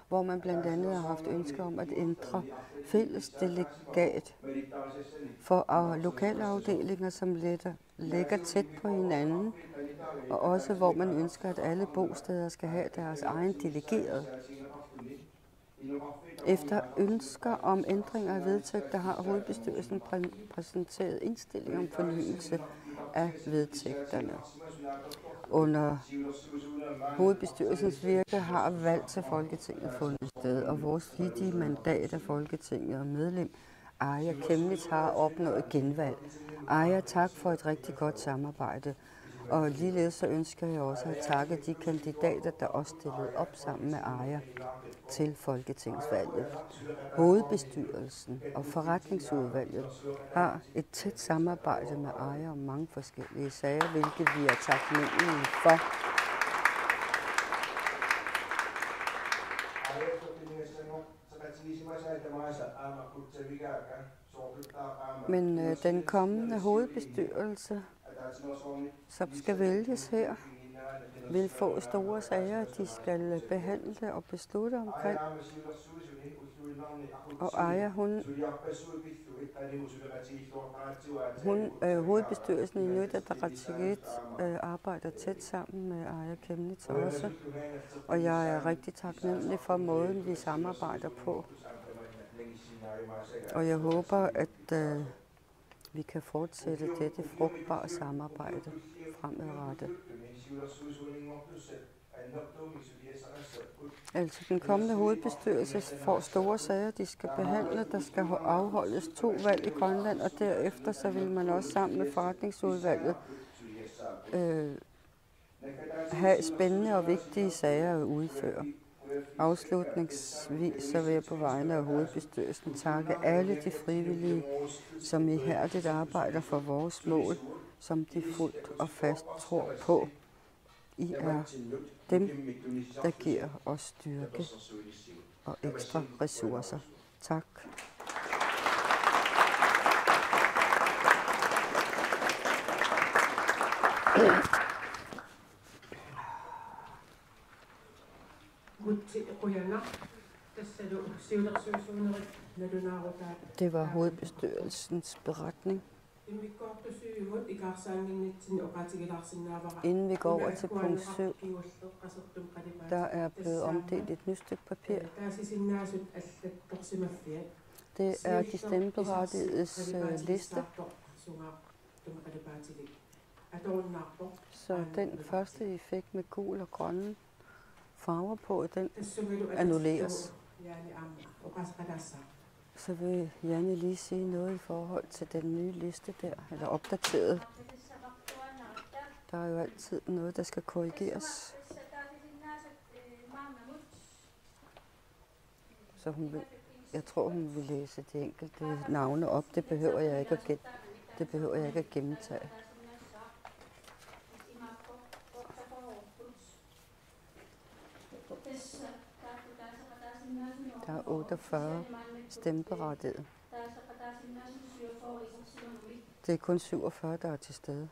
hvor man blandt andet har haft ønsker om at ændre fælles delegat for lokale afdelinger, som ligger tæt på hinanden, og også hvor man ønsker, at alle bosteder skal have deres egen delegeret. Efter ønsker om ændringer af vedtægter har hovedbestyrelsen præsenteret indstilling om fornyelse af vedtægterne. Under hovedbestyrelsens virke har valg til Folketinget fundet sted, og vores flittige mandat af Folketinget og medlem Arja Chemnitz har opnået genvalg. Arja, tak for et rigtig godt samarbejde. Og ligeledes så ønsker jeg også at takke de kandidater, der også stillede op sammen med Arja til folketingsvalget. Hovedbestyrelsen og forretningsudvalget har et tæt samarbejde med Arja om mange forskellige sager, hvilket vi er taknemmelige for. Men den kommende hovedbestyrelse, som skal vælges her, vil få store sager, de skal behandle og beslutte omkring. Og Arja, hovedbestyrelsen i Inuit Ataqatigiit arbejder tæt sammen med Arja Chemnitz også. Og jeg er rigtig taknemmelig for måden, vi samarbejder på. Og jeg håber, at vi kan fortsætte dette frugtbare samarbejde fremadrettet. Altså den kommende hovedbestyrelse får store sager, de skal behandle. Der skal afholdes 2 valg i Grønland, og derefter så vil man også sammen med forretningsudvalget have spændende og vigtige sager at udføre. Afslutningsvis så vil jeg på vegne af hovedbestyrelsen takke alle de frivillige, som ihærdigt arbejder for vores mål, som de fuldt og fast tror på. I er dem, der giver os styrke og ekstra ressourcer. Tak. Det var hovedbestyrelsens beretning. Inden vi går over til punkt 7, der er blevet omdelt et nyt stykke papir. Det er de stemmeberettigedes liste. Så den første, I fik med gul og grønne farver på, den annulleres. Så vil Janne lige sige noget i forhold til den nye liste der, eller opdateret. Der er jo altid noget, der skal korrigeres. Så jeg tror, hun vil læse de enkelte navne op. Det behøver jeg ikke at gennemtage. Der er 48 stemmeberettigede. Det er kun 47, der er til stede.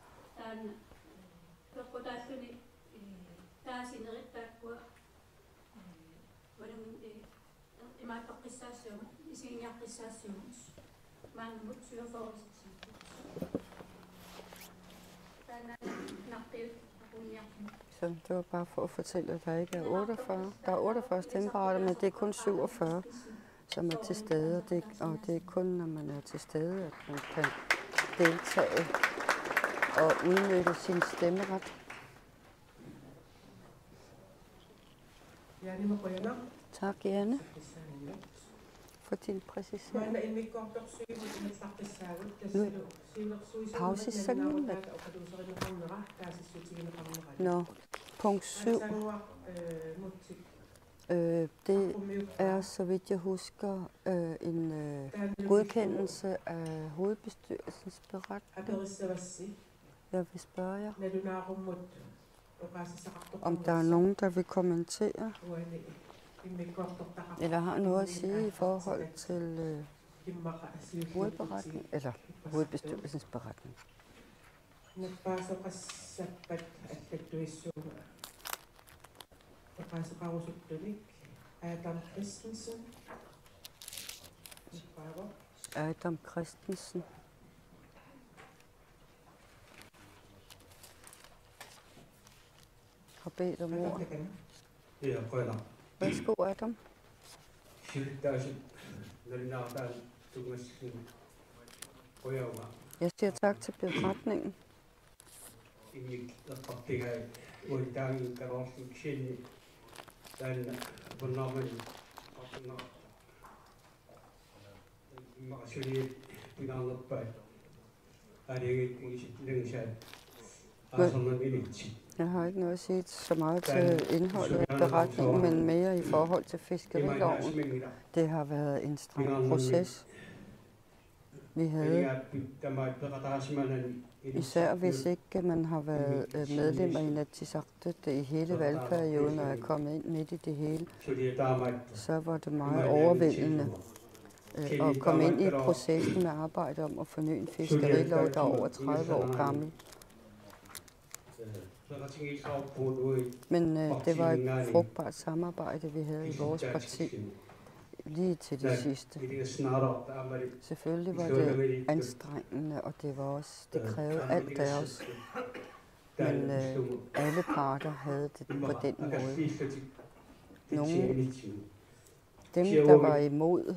Så det var bare for at fortælle, at der ikke er 48. Der er 48 stemmeberettigede, men det er kun 47, som er til stede. Og det er kun, når man er til stede, at man kan deltage og udnytte sin stemmeret. Tak, Janne, for din præcisering. Nu pause sådan. Nå, punkt 7. Det er, så vidt jeg husker, en godkendelse af hovedbestyrelsens beretning. Jeg vil spørge jer, om der er nogen, der vil kommentere, eller har noget at sige i forhold til hovedberetning, eller hovedbestyrelsens beretning. Adam Christensen. Har bedt om ord. Værsgo, Adam. Jeg siger tak til beretningen. Jeg har ikke noget at sige så meget til indholdet af beretningen, men mere i forhold til fiskeriloven. Det har været en streng proces. Vi havde, især hvis ikke man har været medlem af Inatsisartut i hele valgperioden og er kommet ind midt i det hele, så var det meget overvældende at komme ind i processen med arbejde om at forny en fiskerilov, der er over 30 år gammel. Men det var et frugtbart samarbejde, vi havde i vores parti, lige til det sidste. Selvfølgelig var det anstrengende, og det krævede alt af os. Men alle parter havde det på den måde. Dem, der var imod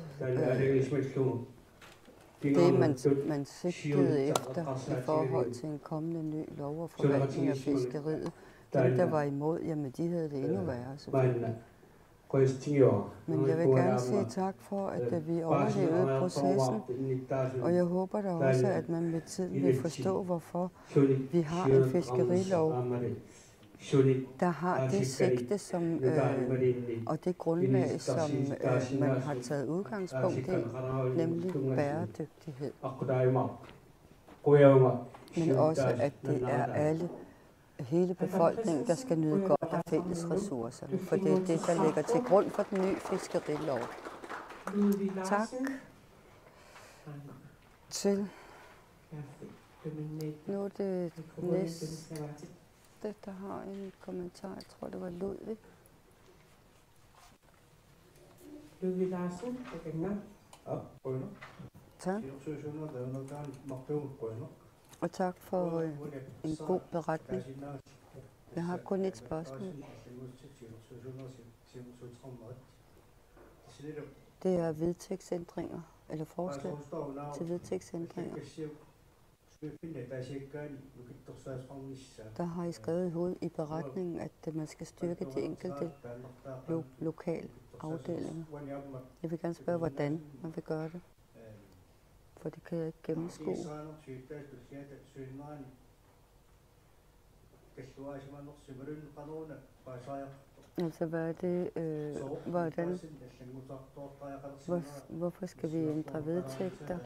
det, man sigtede efter i forhold til en kommende ny lov og forvaltning af fiskeriet, dem, der var imod, jamen de havde det endnu værre, selvfølgelig. Men jeg vil gerne sige tak for, at vi overlevede processen, og jeg håber da også, at man med tiden vil forstå, hvorfor vi har en fiskerilov, der har det sigte og det grundlag, som man har taget udgangspunkt i, nemlig bæredygtighed. Men også, at det er alle hele befolkningen, der skal nyde godt af fælles ressourcerne, for det er det, der ligger til grund for den nye fiskerilov. Tak til. Nu er det næste, der har en kommentar. Jeg tror, det var Ludvig.
Ludvig Larsen,
Tak. Og tak for en god beretning. Jeg har kun et spørgsmål. Det er vedtægtsændringer, eller forslag til vedtægtsændringer. Der har I skrevet i beretningen, at man skal styrke de enkelte lokale afdelinger. Jeg vil gerne spørge, hvordan man vil gøre det. For det kan jeg ikke gennemskue. Altså, hvad er det, hvordan, hvorfor skal vi ændre vedtægter,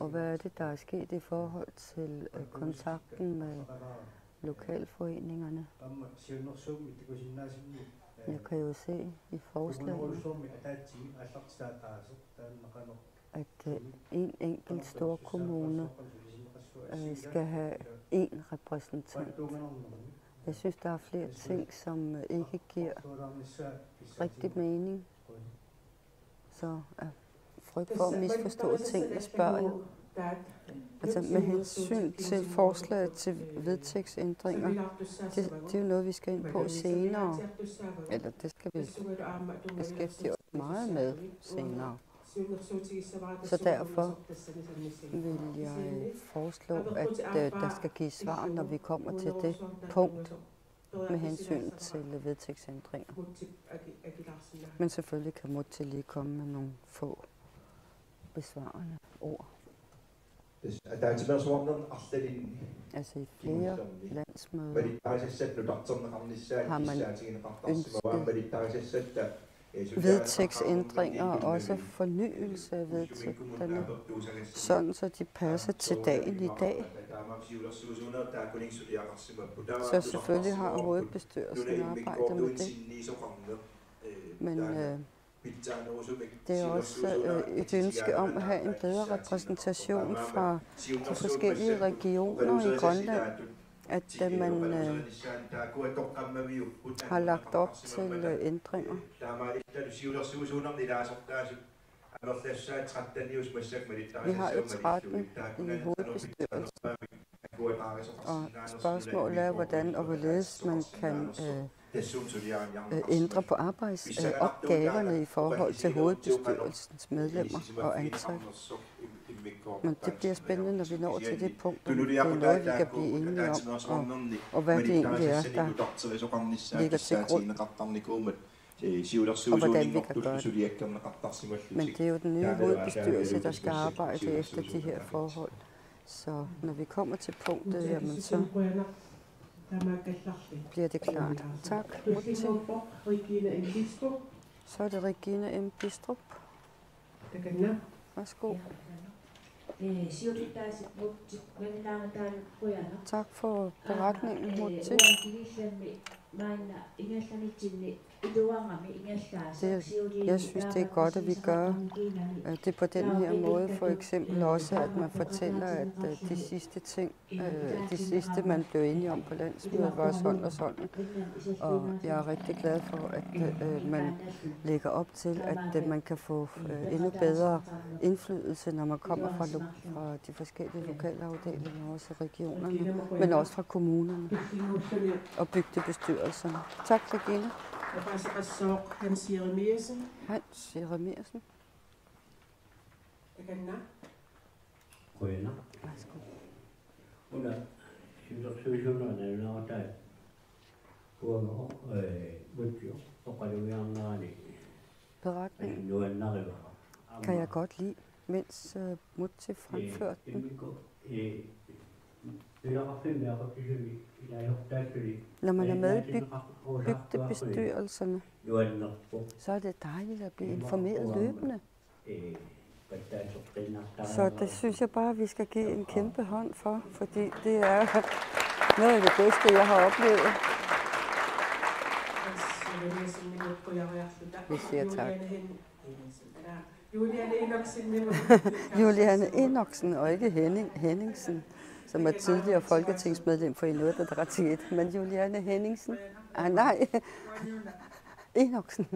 og hvad er det, der er sket i forhold til kontakten med lokalforeningerne? Jeg kan jo se i forslaget, at en enkelt stor kommune skal have én repræsentant. Jeg synes, der er flere ting, som ikke giver rigtig mening. Så af frygt for at misforstå ting, spørger jeg. Altså med hensyn til forslaget til vedtægtsændringer, det er jo noget, vi skal ind på senere. Eller det skal vi beskæftige os meget med senere. Så derfor vil jeg foreslå, at der skal gives svar, når vi kommer til det punkt med hensyn til vedtægtsændringer. Men selvfølgelig kan Mutti lige komme med nogle få besvarende ord. Altså i flere landsmøder har man ønsket vedtægtsændringer og også fornyelse af vedtægterne, sådan så de passer til dagen i dag. Så selvfølgelig har hovedbestyrelsen arbejdet med det. Men det er også et ønske om at have en bedre repræsentation fra de forskellige regioner i Grønland, at man har lagt op til ændringer. Vi har jo 13 i hovedbestyrelsen, og spørgsmålet er, hvordan og hvorledes man kan ændre på arbejdsopgaverne i forhold til hovedbestyrelsens medlemmer og ansatte. Men det bliver spændende, når vi når til det punkt, og det er noget, vi kan blive enige om, og hvad det egentlig er, der ligger til grund, og hvordan vi kan gøre det. Men det er jo den nye hovedbestyrelse, der skal arbejde efter de her forhold. Så når vi kommer til punktet, jamen så bliver det klart. Tak, Mutti. Så er det Regina M. Bistrup. Værsgo. Tak for beretningen, Mutti. Jeg synes, det er godt, at vi gør det på den her måde. For eksempel også, at man fortæller, at de sidste ting, de sidste, man blev enige om på landsmødet, var sådan og sådan. Og jeg er rigtig glad for, at man lægger op til, at man kan få endnu bedre indflydelse, når man kommer fra de forskellige lokalafdelinger, også regionerne, men også fra kommunerne og bygdebestyrelserne. Tak, Regina.
Hans Jeremiasen.
Hans Jeremiasen.
Rønner. Under situationen er der
beretningen kan jeg godt lide, mens Mutti fremførte den. Når man er med i bygdebestyrelserne, så er det dejligt at blive informeret løbende. Så det synes jeg bare, vi skal give en kæmpe hånd for, fordi det er Noget af det bedste, jeg har oplevet. Vi siger tak. Juliane Enoksen og ikke Henningsen, som er tidligere folketingsmedlem for Inuit Ataqatigiit, men Juliane Henningsen. Nej, Enoksen.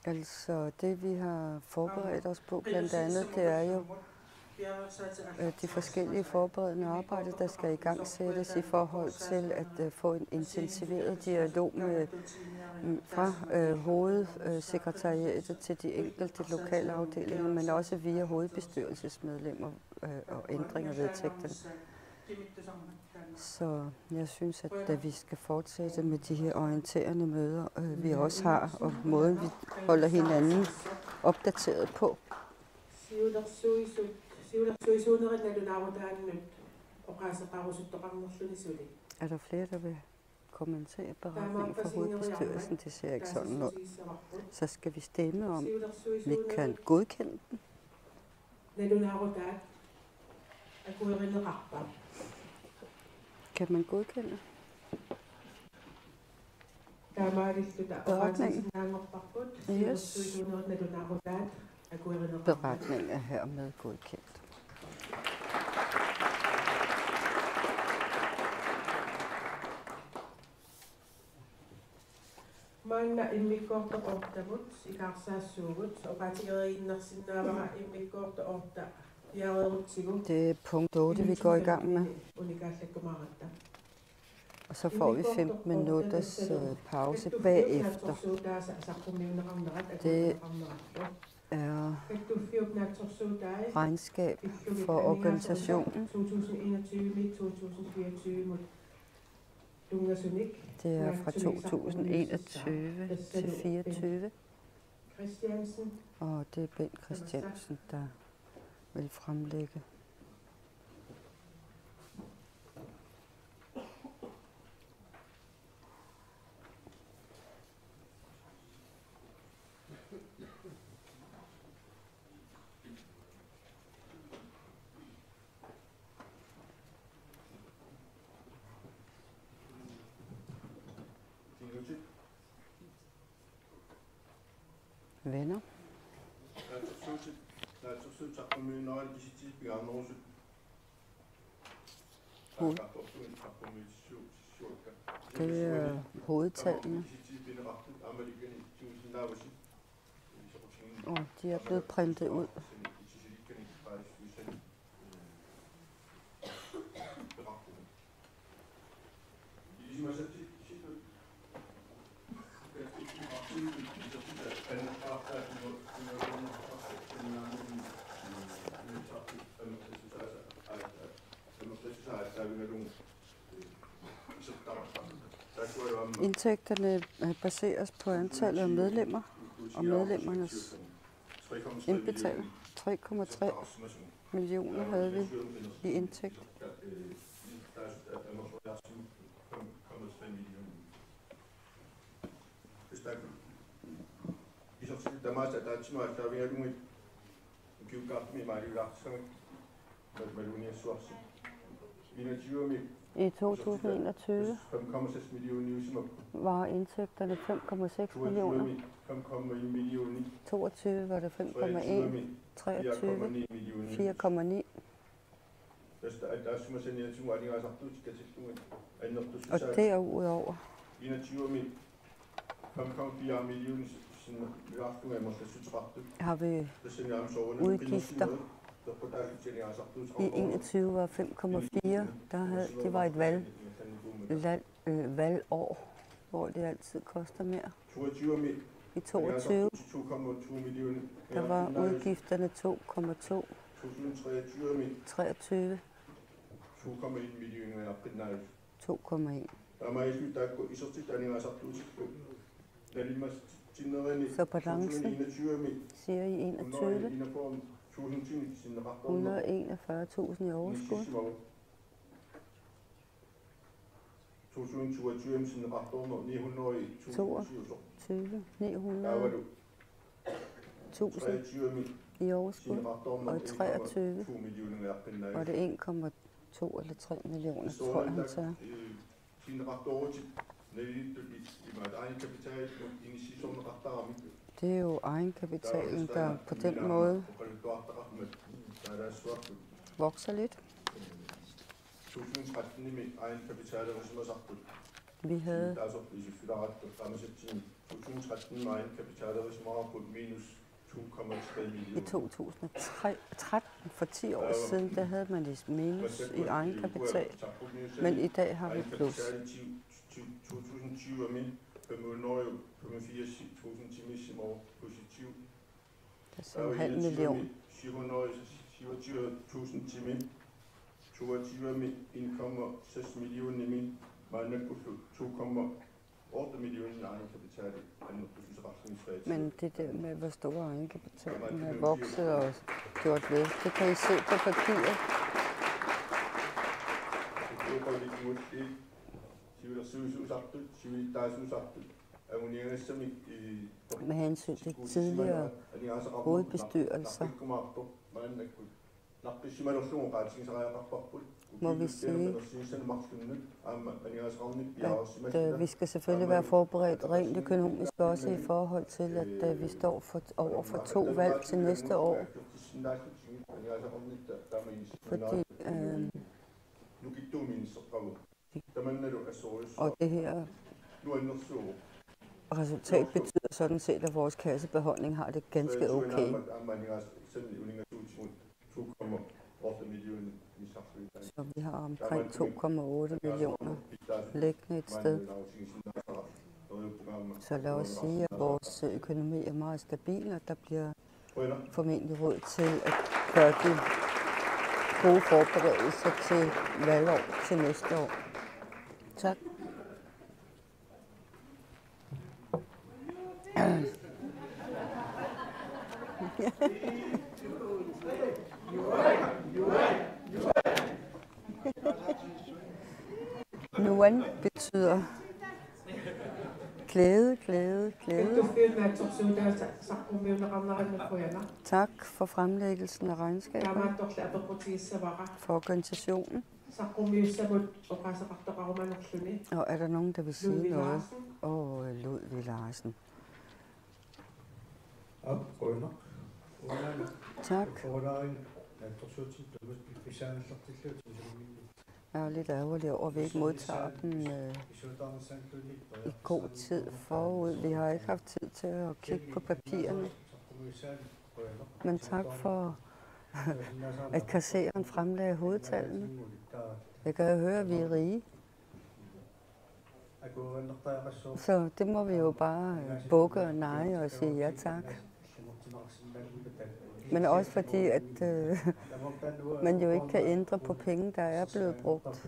Altså det vi har forberedt os på blandt andet, det er jo de forskellige forberedende arbejder, der skal i gang sættes i forhold til at få en intensiveret dialog med, fra hovedsekretariatet til de enkelte lokale afdelinger, men også via hovedbestyrelsesmedlemmer og ændring af vedtægterne. Så jeg synes, at vi skal fortsætte med de her orienterende møder, vi også har, og måden vi holder hinanden opdateret på. Er der flere, der vil kommentere beretningen fra hovedbestyrelsen? Det ser ikke sådan ud. Så skal vi stemme om, vi kan godkende den. Kan man godkende beretningen? Yes. Beretningen er hermed godkendt.
Manna immikkorta ortamut ikarsaassuugut oqatigeriinnersinnaavara immikkorta orta piarerutsigu.
Det er punkt 8, vi går i gang med. Og så får vi 15 minutters pause bagefter. Det er regnskab for organisationen. Det er fra 2021 til 2024. Og det er Bent Christiansen, der vil fremlægge. Venner. Det er hovedtallene. Og de er blevet printet ud. Indtægterne baseres på antallet af medlemmer og medlemmernes indbetaling. 3,3 millioner havde vi i indtægt. I 2021 var indtægterne 5,6 millioner. 22 var det 5,1, 23 4,9. Og derudover har vi udgifter. I 21 var 5,4. Det var et valgår, hvor det altid koster mere. I 22 der var udgifterne 2,2. 23 2,1. Så balancen siger I 21. 141.000 i overskud. 22 900. 23.000 i overskud, og i 23 var det 1,2 eller 3 millioner, tror jeg, han sagde. Det er jo egenkapitalen, der på den måde vokser lidt. Vi havde i 2013, for 10 år siden, der havde man minus i egenkapital, men i dag har vi plus. Det er så 0,5 million.
22,6 millioner,
men det der med, hvor store egenkapitalen er vokset og gjort ved, det kan I se på papiret. Med hensyn til tidligere hovedbestyrelser, må vi sige, at vi skal selvfølgelig være forberedt rent økonomisk også i forhold til, at vi står over for 2 valg til næste år. Fordi, og det her resultat betyder sådan set, at vores kassebeholdning har det ganske okay. Så vi har omkring 2,8 millioner liggende et sted. Så lad os sige, at vores økonomi er meget stabil, og der bliver formentlig råd til at gøre de gode forberedelser til valgår til næste år. Tak. Nuan betyder glæde, glæde, glæde. Tak for fremlæggelsen af regnskaberne for organisationen. Og er der nogen, der vil sige noget? Ludvig Larsen. Tak. Jeg er lidt ærgerlig over, at vi ikke modtager den i god tid forud. Vi har ikke haft tid til at kigge på papirerne. Men tak for, at kasseren fremlagde hovedtallene. Jeg kan jo høre, at vi er rige. Så det må vi jo bare bukke og neje og sige ja tak. Men også fordi, at man jo ikke kan ændre på penge, der er blevet brugt,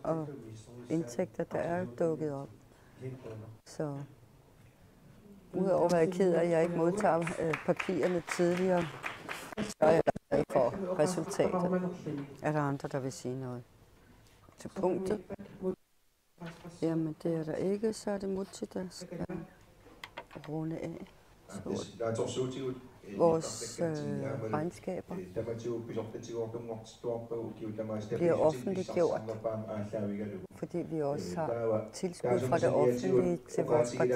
og indtægter, der er dukket op. Så udover at være ked af, at jeg ikke modtager papirerne tidligere, så er jeg glad for resultatet. Er der andre, der vil sige noget til punktet? Jamen, det er der ikke, så er det Mutti, der skal runde af. Vores regnskaber bliver offentliggjort, fordi vi også har tilskud fra det offentlige til vores parti.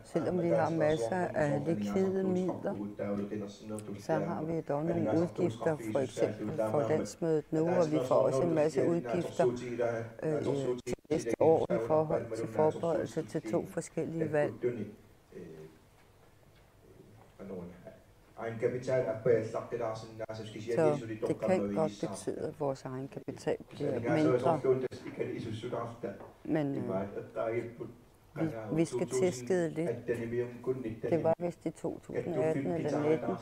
Selvom vi har masser af likvide midler, så har vi dog nogle udgifter, for eksempel for landsmødet nu, og vi får også en masse udgifter til næste år i forhold til forberedelse til 2 forskellige valg. Så det kan godt betyde, at vores egenkapital bliver mindre. Men vi skal tæskede lidt. Det var vist i 2018 eller 2019,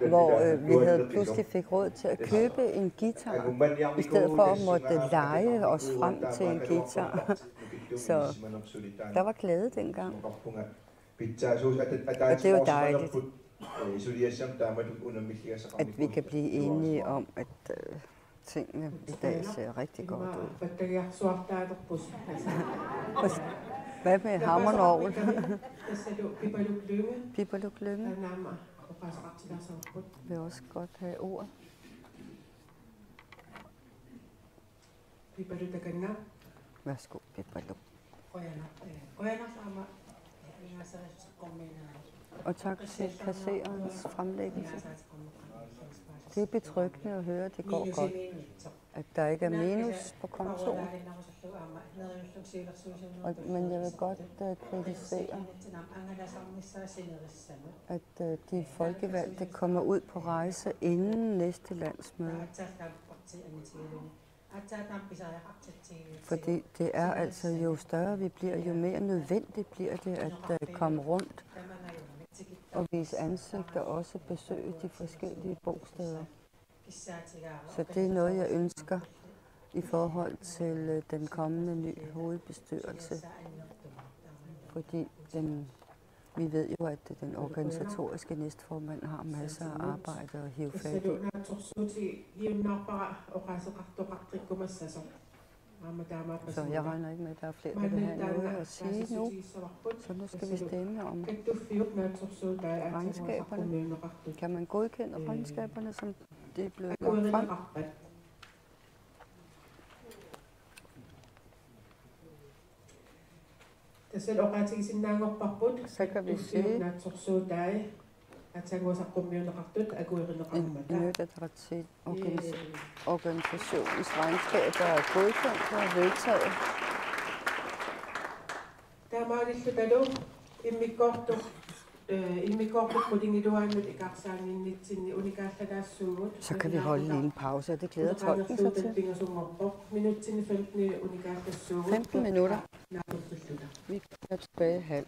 hvor vi havde pludselig fik råd til at købe en guitar, i stedet for at måtte leje os frem til en guitar. Så der var glæde dengang. Og det er jo dejligt, at vi kan blive enige om, at tingene i dag ser rigtig godt ud. Hvad med hammeren og orgel?
Tässä on Pipaluk Lynge.
Pipaluk Lynge
Nämä opasrattilasarkut.
vil også godt have ordet.
Pipaluk Takanna.
Værsgo, Pipaluk.
Kojana sama.
Og tak til kassererens fremlæggelse. Det er betryggende at høre, at det går godt. At der ikke er minus på kontoen. Men jeg vil godt kritisere, at de folkevalgte kommer ud på rejse inden næste landsmøde. Fordi det er altså, jo større vi bliver, jo mere nødvendigt bliver det at komme rundt og vise ansigter, og også besøge de forskellige bosteder. Så det er noget, jeg ønsker i forhold til den kommende ny hovedbestyrelse. Fordi vi ved jo, at den organisatoriske næstformand har masser af arbejde at hive fat i. Så jeg regner ikke med, at der er flere, der vil have noget at sige nu. Så nu skal vi stemme om regnskaberne. Kan man godkende regnskaberne, som det er blevet lagt frem? Så kan vi sige, organisationens regnskaber er godkendt og vedtaget. Så kan vi holde lige en pause, og det glæder tolken sig til. 15 minutter. Vi er tilbage halv.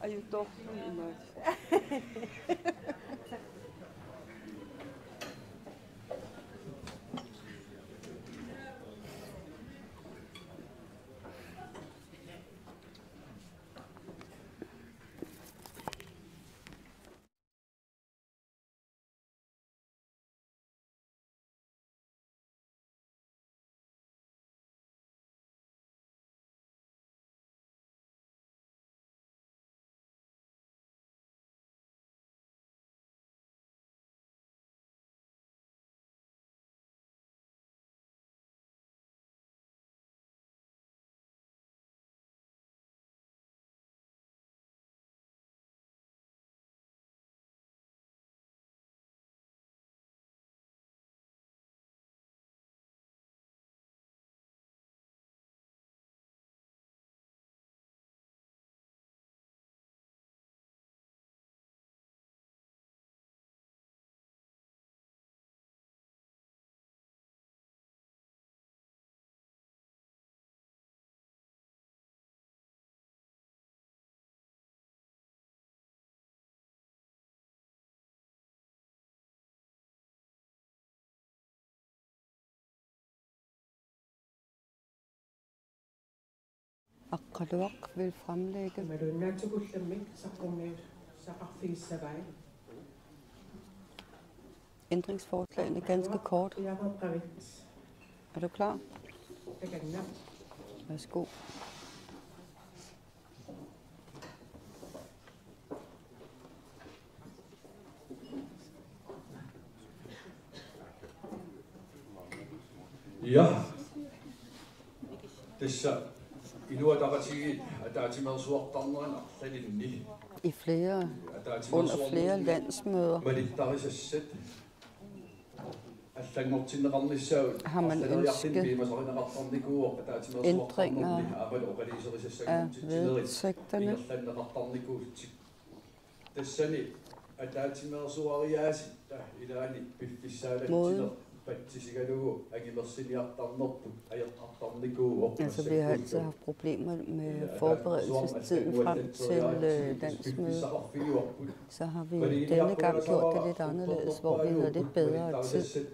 Are you talking too much? Aqaluaq vil fremlægge. Ændringsforslagene ganske kort. Er du klar? Værsgo.
Ja. Tässä inuataqatigit ataatimersuartarnerana allinni.
Under flere landsmøder har man ønsket ændringer af vedtægterne. Altså, vi har altid haft problemer med forberedelsestiden frem til landsmødet. Så har vi denne gang gjort det lidt anderledes, hvor vi havde lidt bedre tid.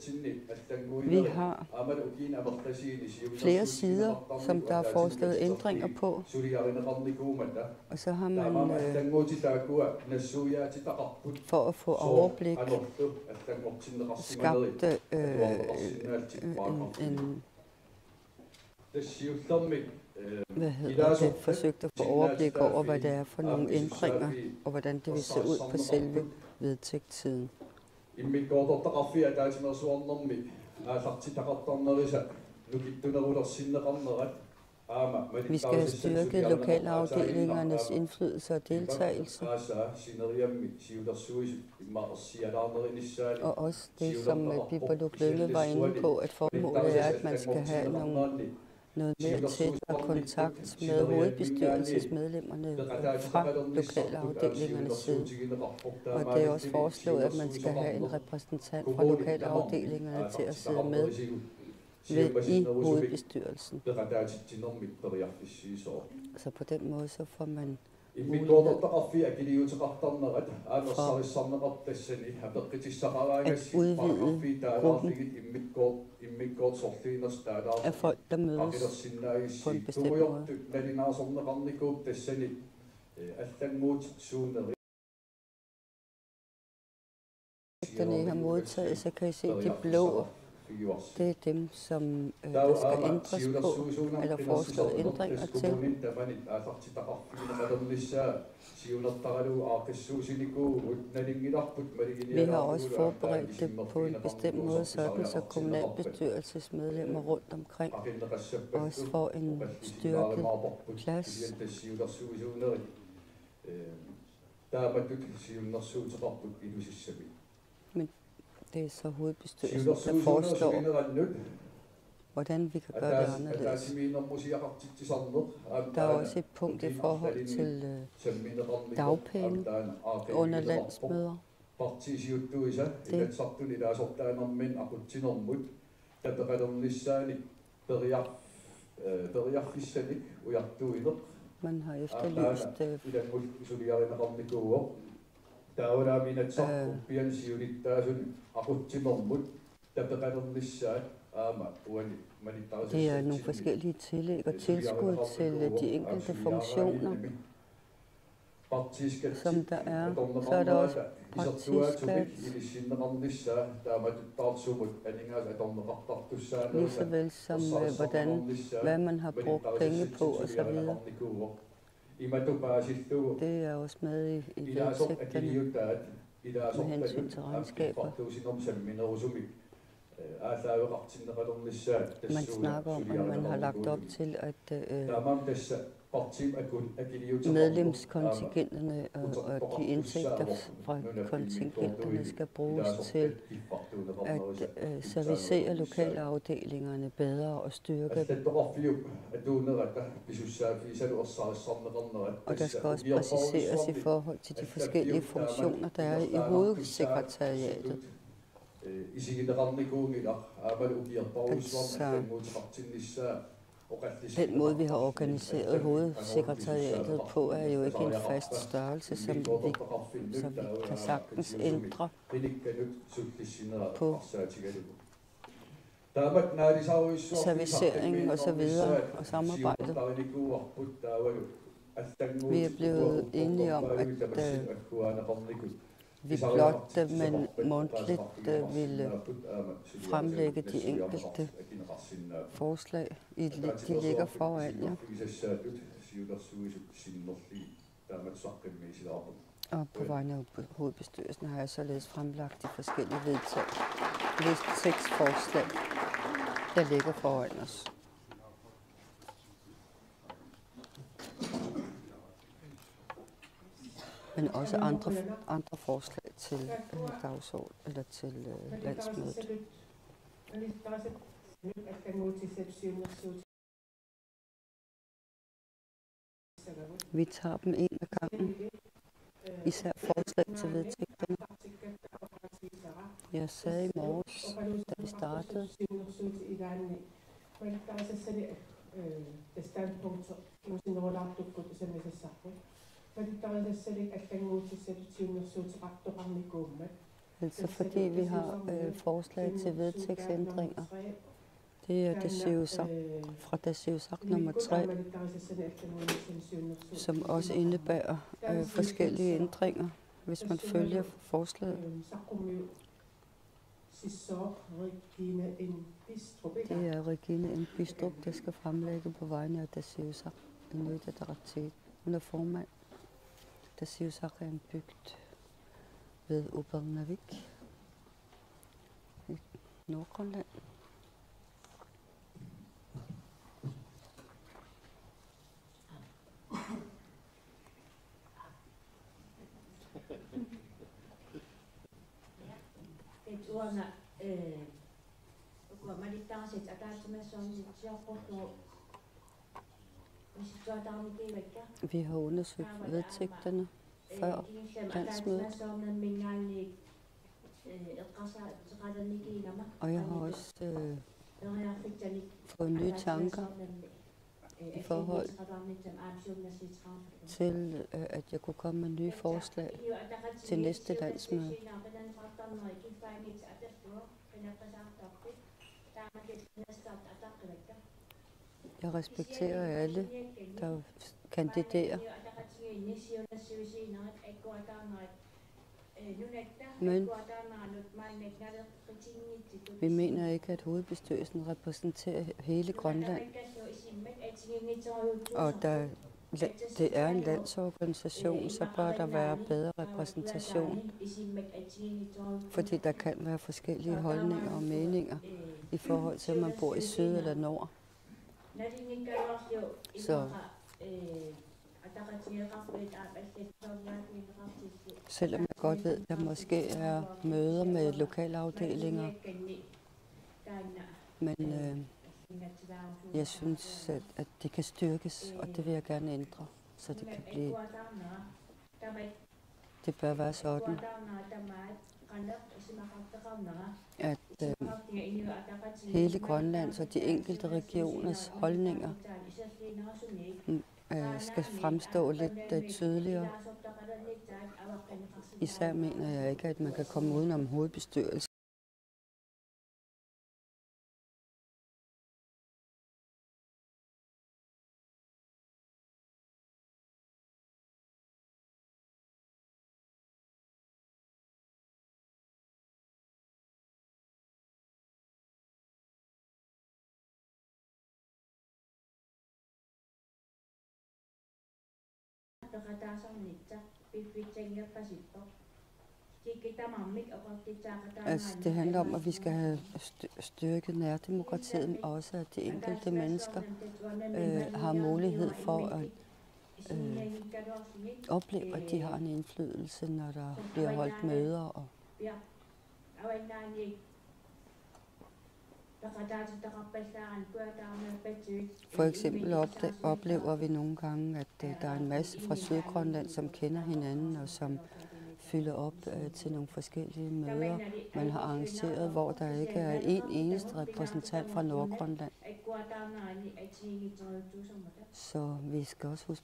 Vi har flere sider, som der er foreslået ændringer på. Og så har man for at få overblik skabt forsøgt at få overblik over, hvad det er for nogle ændringer, og hvordan det vil se ud på selve vedtægtssiden. Vi skal have styrket lokalafdelingernes indflydelse og deltagelse. Og også det, som Bibeluk Lønge var inde på, at formålet er, at man skal have noget mere tættere kontakt med hovedbestyrelsesmedlemmerne fra lokalafdelingernes side. Og det er også foreslået, at man skal have en repræsentant fra lokalafdelingerne til at sidde med i hovedbestyrelsen. Så på den måde så får man mulighed for at udvide gruppen af folk, der mødes på en bestemt måde. Hvis den ikke har modtaget, så kan I se de blå. Det er dem, som der skal ændres på, eller foreslået ændringer til. Vi har også forberedt det på en bestemt måde, sådan så kommunalbestyrelsesmedlemmer rundt omkring også får en styrket plads. Men det er så hovedbestyrelsen, der foreslår, hvordan vi kan gøre det anderledes. Der er også et punkt i forhold til dagpenge under landsmøder. man har efterlyst det er nogle forskellige tillæg og tilskud til de enkelte funktioner, som der er. Så er der også partiskat, lige så vel som hvad man har brugt penge på osv. Det er også med i vedtægterne med hensyn til regnskaber. Man snakker om, at man har lagt op til, at medlemskontingenterne og de indtægter fra kontingenterne skal bruges til at servicere lokalafdelingerne bedre og styrke dem. Og der skal også præciseres i forhold til de forskellige funktioner, der er i hovedsekretariatet. Den måde, vi har organiseret hovedsekretariatet på, er jo ikke en fast størrelse, som vi kan sagtens ændre på servicering og så videre og samarbejdet. Vi er blevet enige om, at vi blot, men mundtligt ville fremlægge de enkelte forslag. De ligger foran jer. Og på vegne af hovedbestyrelsen har jeg således fremlagt de forskellige vedtægtsforslag, der ligger foran os. Men også andre forslag til dagsorden eller til landsmødet. Vi tager dem en af gangen, især forslag til vedtægterne. Jeg sagde i morges, da vi startede, altså fordi vi har forslag til vedtægtsændringer. Det er fra DASIUSAK nummer 3, som også indebærer forskellige ændringer, hvis man følger forslaget. Det er Regine N. Bistrup, der skal fremlægge på vegne af DASIUSAK i Nødadaratid. Hun er formand. DASIUSAK er en bygd ved Upernavik i Nordgrønland. Vi har undersøgt vedtægterne før landsmødet. Og jeg har også fået nye tanker i forhold til, at jeg kunne komme med nye forslag til næste landsmøde. Jeg respekterer alle, der kandiderer. Men vi mener ikke, at hovedbestyrelsen repræsenterer hele Grønland. Og da det er en landsorganisation, så bør der være bedre repræsentation. Fordi der kan være forskellige holdninger og meninger i forhold til, om man bor i syd eller nord. Så selvom jeg godt ved, at der måske er møder med lokalafdelinger, men jeg synes, at det kan styrkes, og det vil jeg gerne ændre, så det kan blive. Det bør være sådan, at hele Grønlands og de enkelte regioners holdninger skal fremstå lidt tydeligere. Især mener jeg ikke, at man kan komme udenom hovedbestyrelsen. Altså, det handler om, at vi skal have styrket nærdemokratiet, også at de enkelte mennesker har mulighed for at opleve, at de har en indflydelse, når der bliver holdt møder. Og for eksempel oplever vi nogle gange, at der er en masse fra Sydgrønland, som kender hinanden og som fylder op til nogle forskellige møder, man har arrangeret, hvor der ikke er en eneste repræsentant fra Nordgrønland. Så vi skal også huske